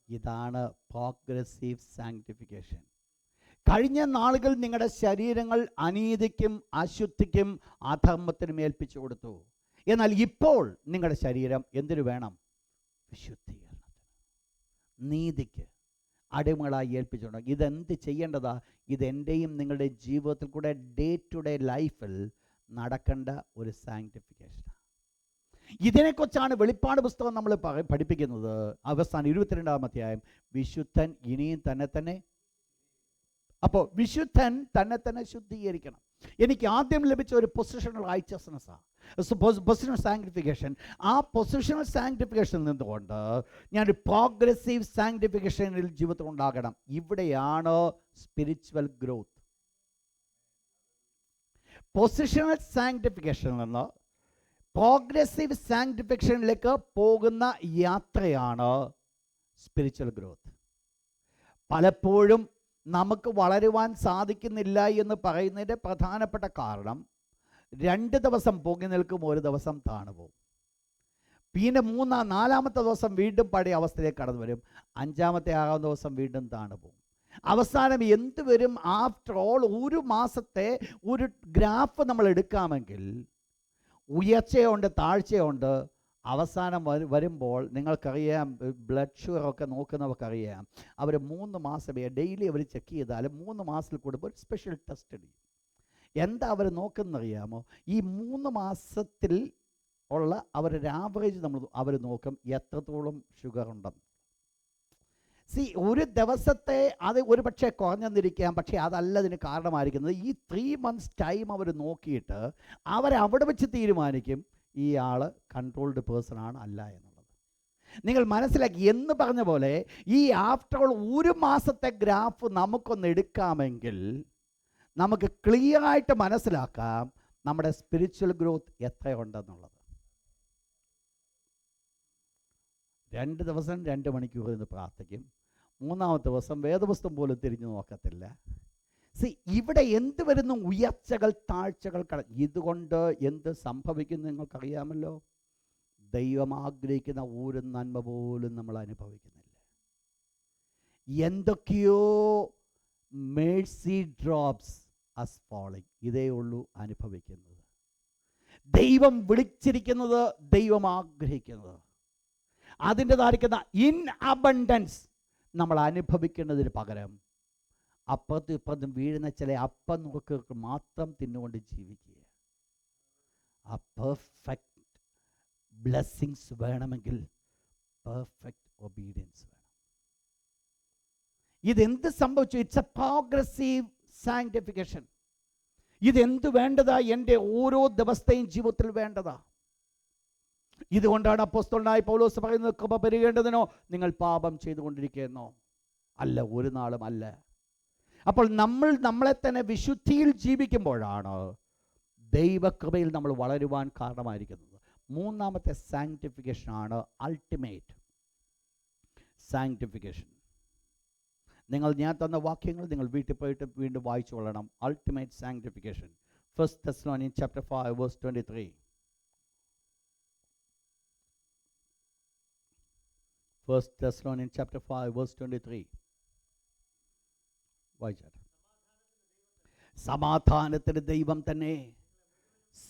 ഇതാണ് പ്രോഗ്രസീവ് സാങ്ക്ടിഫിക്കേഷൻ. കഴിഞ്ഞ നാളുകൾ നിങ്ങളുടെ ശരീരങ്ങൾ അനീതിക്കും അശുദ്ധിക്കും അധർമ്മത്തിനും ഏൽപ്പിച്ചു കൊടുത്തു. എന്നാൽ ഇപ്പോൾ നിങ്ങളുടെ ശരീരം എന്തിനു വേണം? വിശുദ്ധീകരണത്തിന്, നീതിക്ക് അടിമകളായി ഏൽപ്പിച്ചുകൊണ്ട്. ഇതെന്ത് ചെയ്യേണ്ടതാ? ഇതെൻ്റെയും നിങ്ങളുടെ ജീവിതത്തിൽ കൂടെ ഡേ ടു ഡേ ലൈഫിൽ നടക്കേണ്ട ഒരു സാങ്ക്ടിഫിക്കേഷനാണ്. ഇതിനെക്കുറിച്ചാണ് വെളിപ്പാട് പുസ്തകം നമ്മൾ പഠിപ്പിക്കുന്നത്. അവസാനം 22-ാം അധ്യായം, വിശുദ്ധൻ ഇനിയും തന്നെ. അപ്പോൾ വിശുദ്ധൻ തന്നെ ശുദ്ധീകരിക്കണം. എനിക്ക് ആദ്യം ലഭിച്ച ഒരു പൊസിഷണൽ റൈച്ചസ്നെസ്സാണ്, പൊസിഷണൽ സാങ്ക്ടിഫിക്കേഷൻ. ആ പൊസിഷണൽ സാങ്ക്ടിഫിക്കേഷനിൽ നിന്നുകൊണ്ട് ഞാനൊരു പ്രോഗ്രസീവ് സാങ്ക്ടിഫിക്കേഷനിൽ ജീവിതത്തിൽ ഉണ്ടാകണം. ഇവിടെയാണ് സ്പിരിച്വൽ ഗ്രോത്ത്. പൊസിഷണൽ സാങ്ക്ടിഫിക്കേഷനിൽ നിന്ന് പ്രോഗ്രസീവ് സാങ്ക്ടിഫിക്കേഷനിലേക്ക് പോകുന്ന യാത്രയാണ് സ്പിരിച്വൽ ഗ്രോത്ത്. പലപ്പോഴും നമുക്ക് വളരുവാൻ സാധിക്കുന്നില്ല എന്ന് പറയുന്നതിൻ്റെ പ്രധാനപ്പെട്ട കാരണം, 2 ദിവസം പൊങ്ങി നിൽക്കും, 1 ദിവസം താണു പോകും. പിന്നെ 4-ാമത്തെ ദിവസം വീണ്ടും പഴയ അവസ്ഥയിലേക്ക് കടന്നു വരും, 5-ാമത്തെ 6-ാമത്തെ ദിവസം വീണ്ടും താണു പോകും. അവസാനം എന്ത് വരും? ആഫ്റ്റർ ഓൾ, ഒരു മാസത്തെ ഒരു ഗ്രാഫ് നമ്മൾ എടുക്കാമെങ്കിൽ ഉയർച്ചയുണ്ട്, താഴ്ചയുണ്ട്. അവസാനം വരുമ്പോൾ നിങ്ങൾക്കറിയാം, ബ്ലഡ് ഷുഗറൊക്കെ നോക്കുന്നവർക്കറിയാം, അവർ 3 മാസമേ ഡെയിലി അവർ ചെക്ക് ചെയ്താലും 3 മാസത്തിൽ കൂടുമ്പോൾ ഒരു സ്പെഷ്യൽ ടെസ്റ്റ് ചെയ്യും. എന്താ അവർ നോക്കുന്നറിയാമോ? ഈ 3 മാസത്തിൽ ഉള്ള അവരുടെ ആവറേജ് അവർ നോക്കും, എത്രത്തോളം ഷുഗർ ഉണ്ടെന്ന്. ഒരു ദിവസത്തെ അത് ഒരു പക്ഷേ കുറഞ്ഞെന്നിരിക്കാം, പക്ഷേ അതല്ല ഇതിന് കാരണമായിരിക്കുന്നത്. ഈ 3 months ടൈം അവർ നോക്കിയിട്ട് അവരവിടെ വെച്ച് തീരുമാനിക്കും ഈ ആൾ കൺട്രോൾഡ് പേഴ്സൺ ആണ് അല്ല എന്നുള്ളത്. നിങ്ങൾ മനസ്സിലാക്കി എന്ന് പറഞ്ഞ പോലെ ഈ ആഫ്റ്റർ ഓൾ 1 മാസത്തെ ഗ്രാഫ് നമുക്കൊന്ന് എടുക്കാമെങ്കിൽ നമുക്ക് ക്ലിയറായിട്ട് മനസ്സിലാക്കാം നമ്മുടെ സ്പിരിച്വൽ ഗ്രോത്ത് എത്രയുണ്ടെന്നുള്ളത്. 2 ദിവസം 2 മണിക്കൂർ ഇരുന്ന് പ്രാർത്ഥിക്കും. 3-ാമത്തെ ദിവസം വേദപുസ്തകം പോലും തിരിഞ്ഞു നോക്കത്തില്ല. ഇവിടെ എന്ത് വരുന്നു? ഉയർച്ചകൾ താഴ്ചകൾ. ഇതുകൊണ്ട് എന്ത് സംഭവിക്കുന്നു നിങ്ങൾക്കറിയാമല്ലോ. ദൈവം ആഗ്രഹിക്കുന്ന ഒരു നന്മ പോലും നമ്മൾ അനുഭവിക്കുന്നില്ല. എന്തൊക്കെയോ മേഴ്സി ഡ്രോപ്സ് അസ് ഫാളിങ്, ഇതേ ഉള്ളൂ അനുഭവിക്കുന്നത്. ദൈവം വിളിച്ചിരിക്കുന്നത്, ദൈവം ആഗ്രഹിക്കുന്നത്, അതിൻ്റെതായിരിക്കുന്ന ഇൻ അബണ്ടൻസ് നമ്മൾ അനുഭവിക്കുന്നതിന് പകരം അപ്പുറത്തും ഇപ്പുറത്തും വീഴുന്ന ചില അപ്പം നുറുക്കുകൾക്ക് മാത്രം തിന്നുകൊണ്ട് ജീവിക്കുക. ആ പെർഫെക്റ്റ് ബ്ലെസ്സിങ്സ് വേണമെങ്കിൽ പെർഫെക്റ്റ് ഒബീഡിയൻസ് വേണം. ഇതെന്ത് സംഭവിച്ചു? It's A progressive sanctification. ഇതെന്ത് വേണ്ടതാ? എൻ്റെ ഓരോ ദിവസത്തെയും ജീവിതത്തിൽ വേണ്ടതാ. ഇതുകൊണ്ടാണ് അപ്പോസ്തലനായ പൗലോസ് പറയുന്നത്, കൃപ പെരുകേണ്ടതിനോ നിങ്ങൾ പാപം ചെയ്തുകൊണ്ടിരിക്കുന്നോ? അല്ല, ഒരു നാളും അല്ല. അപ്പോൾ നമ്മളെ തന്നെ വിശുദ്ധിയിൽ ജീവിക്കുമ്പോഴാണ് ദൈവകൃപയിൽ നമ്മൾ വളരുവാൻ കാരണമായിരിക്കുന്നത്. 3-ാമത്തെ സാങ്ക്ടിഫിക്കേഷനാണ് അൾട്ടിമേറ്റ് സാങ്ക്ടിഫിക്കേഷൻ. ഞാൻ തന്ന വാക്യങ്ങൾ നിങ്ങൾ വീട്ടിൽ പോയിട്ട് വീണ്ടും വായിച്ചു കൊള്ളണം. Ultimate sanctification, 1 Thessalonians chapter 5 verse 23. 1 Thessalonians chapter 5 verse 23. വായിച്ചാട്ടെ. സമാധാനത്തിന് ദൈവം തന്നെ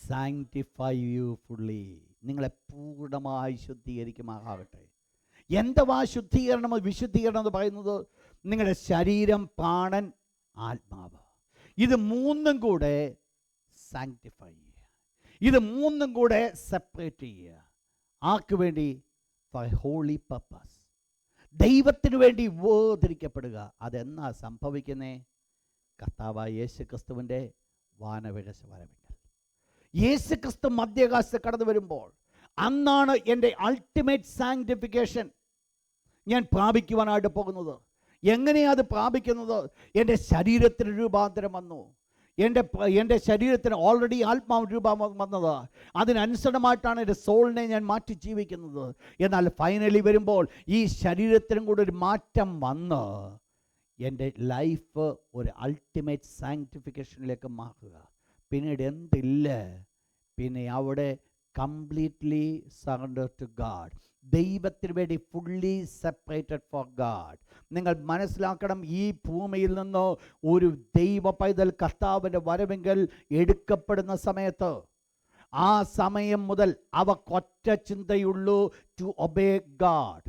സാങ്ക്ടിഫൈ യു ഫുള്ളി, നിങ്ങളെ പൂർണ്ണമായി ശുദ്ധീകരിക്കുമാറാകട്ടെ. എന്തുവാ ശുദ്ധീകരണം, വിശുദ്ധീകരണം എന്ന് പറയുന്നത്? നിങ്ങളുടെ ശരീരം, പ്രാണൻ, ആത്മാവ്, ഇത് മൂന്നും കൂടെ സാങ്ക്ടിഫൈ ചെയ്യുക. ഇത് മൂന്നും കൂടെ സെപ്പറേറ്റ് ചെയ്യുക. ആർക്ക് വേണ്ടി? ഫോർ ഹോളി പർപ്പസ്, ദൈവത്തിന് വേണ്ടി വേർതിരിക്കപ്പെടുക. അതെന്നാ സംഭവിക്കുന്നേ? കർത്താവായ യേശു ക്രിസ്തുവിൻ്റെ വാനവിഴച്ച വരവിങ്കൽ. യേശു ക്രിസ്തു മധ്യാകാശത്ത് കടന്നു വരുമ്പോൾ അന്നാണ് എൻ്റെ അൾട്ടിമേറ്റ് സാങ്ക്ടിഫിക്കേഷൻ ഞാൻ പ്രാപിക്കുവാനായിട്ട് പോകുന്നത്. എങ്ങനെയാണ് അത് പ്രാപിക്കുന്നത്? എൻ്റെ ശരീരത്തിന് രൂപാന്തരം വന്നു. എൻ്റെ ശരീരത്തിന് ഓൾറെഡി ആത്മാവ് രൂപം വന്നത്. അതിനനുസരണമായിട്ടാണ് എൻ്റെ സോളിനെ ഞാൻ മാറ്റി ജീവിക്കുന്നത്. എന്നാൽ ഫൈനലി വരുമ്പോൾ ഈ ശരീരത്തിനും കൂടെ ഒരു മാറ്റം വന്ന് എൻ്റെ ലൈഫ് ഒരു അൾട്ടിമേറ്റ് സാങ്ക്ടിഫിക്കേഷനിലേക്ക് മാറുക. പിന്നീട് എന്തില്ല, പിന്നെ അവിടെ കംപ്ലീറ്റ്ലി സറണ്ടർ ടു ഗാഡ്, ദൈവത്തിന് വേണ്ടി ഫുള്ളി സെപ്പറേറ്റഡ് ഫോർ ഗാഡ്. നിങ്ങൾ മനസ്സിലാക്കണം, ഈ ഭൂമിയിൽ നിന്ന് ഒരു ദൈവ പൈതൽ കർത്താവിൻ്റെ വരവെങ്കിൽ എടുക്കപ്പെടുന്ന സമയത്ത്, ആ സമയം മുതൽ അവക്കൊറ്റ ചിന്തയുള്ളൂ, ടു ഒബേ ഗാഡ്.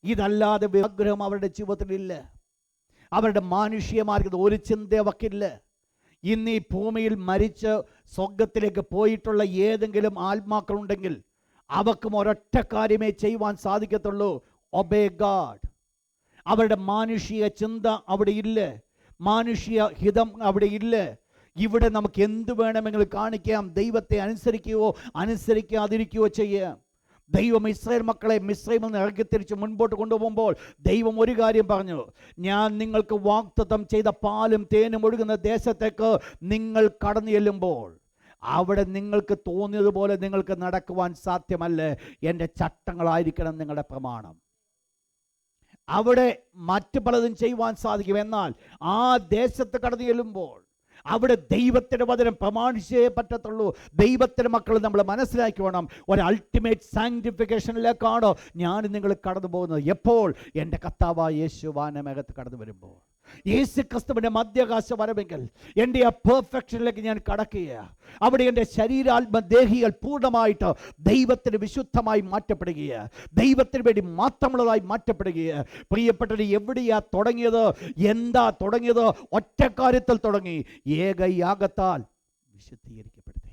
ഇതല്ലാതെ വിഗ്രഹം അവരുടെ ജീവിതത്തിലില്ല. അവരുടെ മാനുഷികമാർഗത്തിൽ ഒരു ചിന്ത അവക്കില്ല. ഇന്ന് ഈ ഭൂമിയിൽ മരിച്ച് സ്വർഗത്തിലേക്ക് പോയിട്ടുള്ള ഏതെങ്കിലും ആത്മാക്കളുണ്ടെങ്കിൽ അവർക്കും ഒരൊറ്റ കാര്യമേ ചെയ്യുവാൻ സാധിക്കത്തുള്ളൂ, ഒബേ ഗാഡ്. അവരുടെ മാനുഷിക ചിന്ത അവിടെ ഇല്ല, മാനുഷിക ഹിതം അവിടെ ഇല്ല. ഇവിടെ നമുക്ക് എന്ത് വേണമെങ്കിലും കാണിക്കാം, ദൈവത്തെ അനുസരിക്കുകയോ അനുസരിക്കാതിരിക്കുകയോ ചെയ്യാം. ദൈവം ഇസ്രായേൽ മക്കളെ മിസ്രൈമിൽ നിന്ന് ഇറക്കിത്തിരിച്ച് മുൻപോട്ട് കൊണ്ടുപോകുമ്പോൾ ദൈവം ഒരു കാര്യം പറഞ്ഞു, ഞാൻ നിങ്ങൾക്ക് വാഗ്ദത്തം ചെയ്ത പാലും തേനും ഒഴുകുന്ന ദേശത്തേക്ക് നിങ്ങൾ കടന്നു ചെല്ലുമ്പോൾ അവിടെ നിങ്ങൾക്ക് തോന്നിയതുപോലെ നിങ്ങൾക്ക് നടക്കുവാൻ സാധ്യമല്ല. എൻ്റെ ചട്ടങ്ങളായിരിക്കണം നിങ്ങളുടെ പ്രമാണം. അവിടെ മറ്റു പലതും ചെയ്യുവാൻ സാധിക്കും. എന്നാൽ ആ ദേശത്ത് കടന്നു ചെല്ലുമ്പോൾ അവിടെ ദൈവത്തിൻ്റെ വചനം പ്രമാണിച്ചേ പറ്റത്തുള്ളൂ. ദൈവത്തിൻ്റെ മക്കൾ നമ്മൾ മനസ്സിലാക്കി വേണം, ഒരു അൾട്ടിമേറ്റ് സാങ്ക്ടിഫിക്കേഷനിലേക്കാണ് ഞാൻ നിങ്ങൾ കടന്നു പോകുന്നത്. എപ്പോൾ? എൻ്റെ കർത്താവായ യേശു വാനമേഘത്ത് കടന്നു വരുമ്പോൾ, യേശു ക്രിസ്തുവിൻ്റെ മധ്യാകാശ വരവെങ്കിൽ എൻ്റെ ആ പെർഫെക്ഷനിലേക്ക് ഞാൻ കടക്കുക. അവിടെ എൻ്റെ ശരീരാത്മദേഹികൾ പൂർണ്ണമായിട്ട് ദൈവത്തിന് വിശുദ്ധമായി മാറ്റപ്പെടുകയാണ്, ദൈവത്തിന് വേണ്ടി മാത്രമുള്ളതായി മാറ്റപ്പെടുകയാണ്. പ്രിയപ്പെട്ടവർ, എവിടെയാ തുടങ്ങിയത്? എന്താ തുടങ്ങിയത്? ഒറ്റ കാര്യത്തിൽ തുടങ്ങി, ഏകയാഗത്താൽ വിശുദ്ധീകരിക്കപ്പെടുത്തി.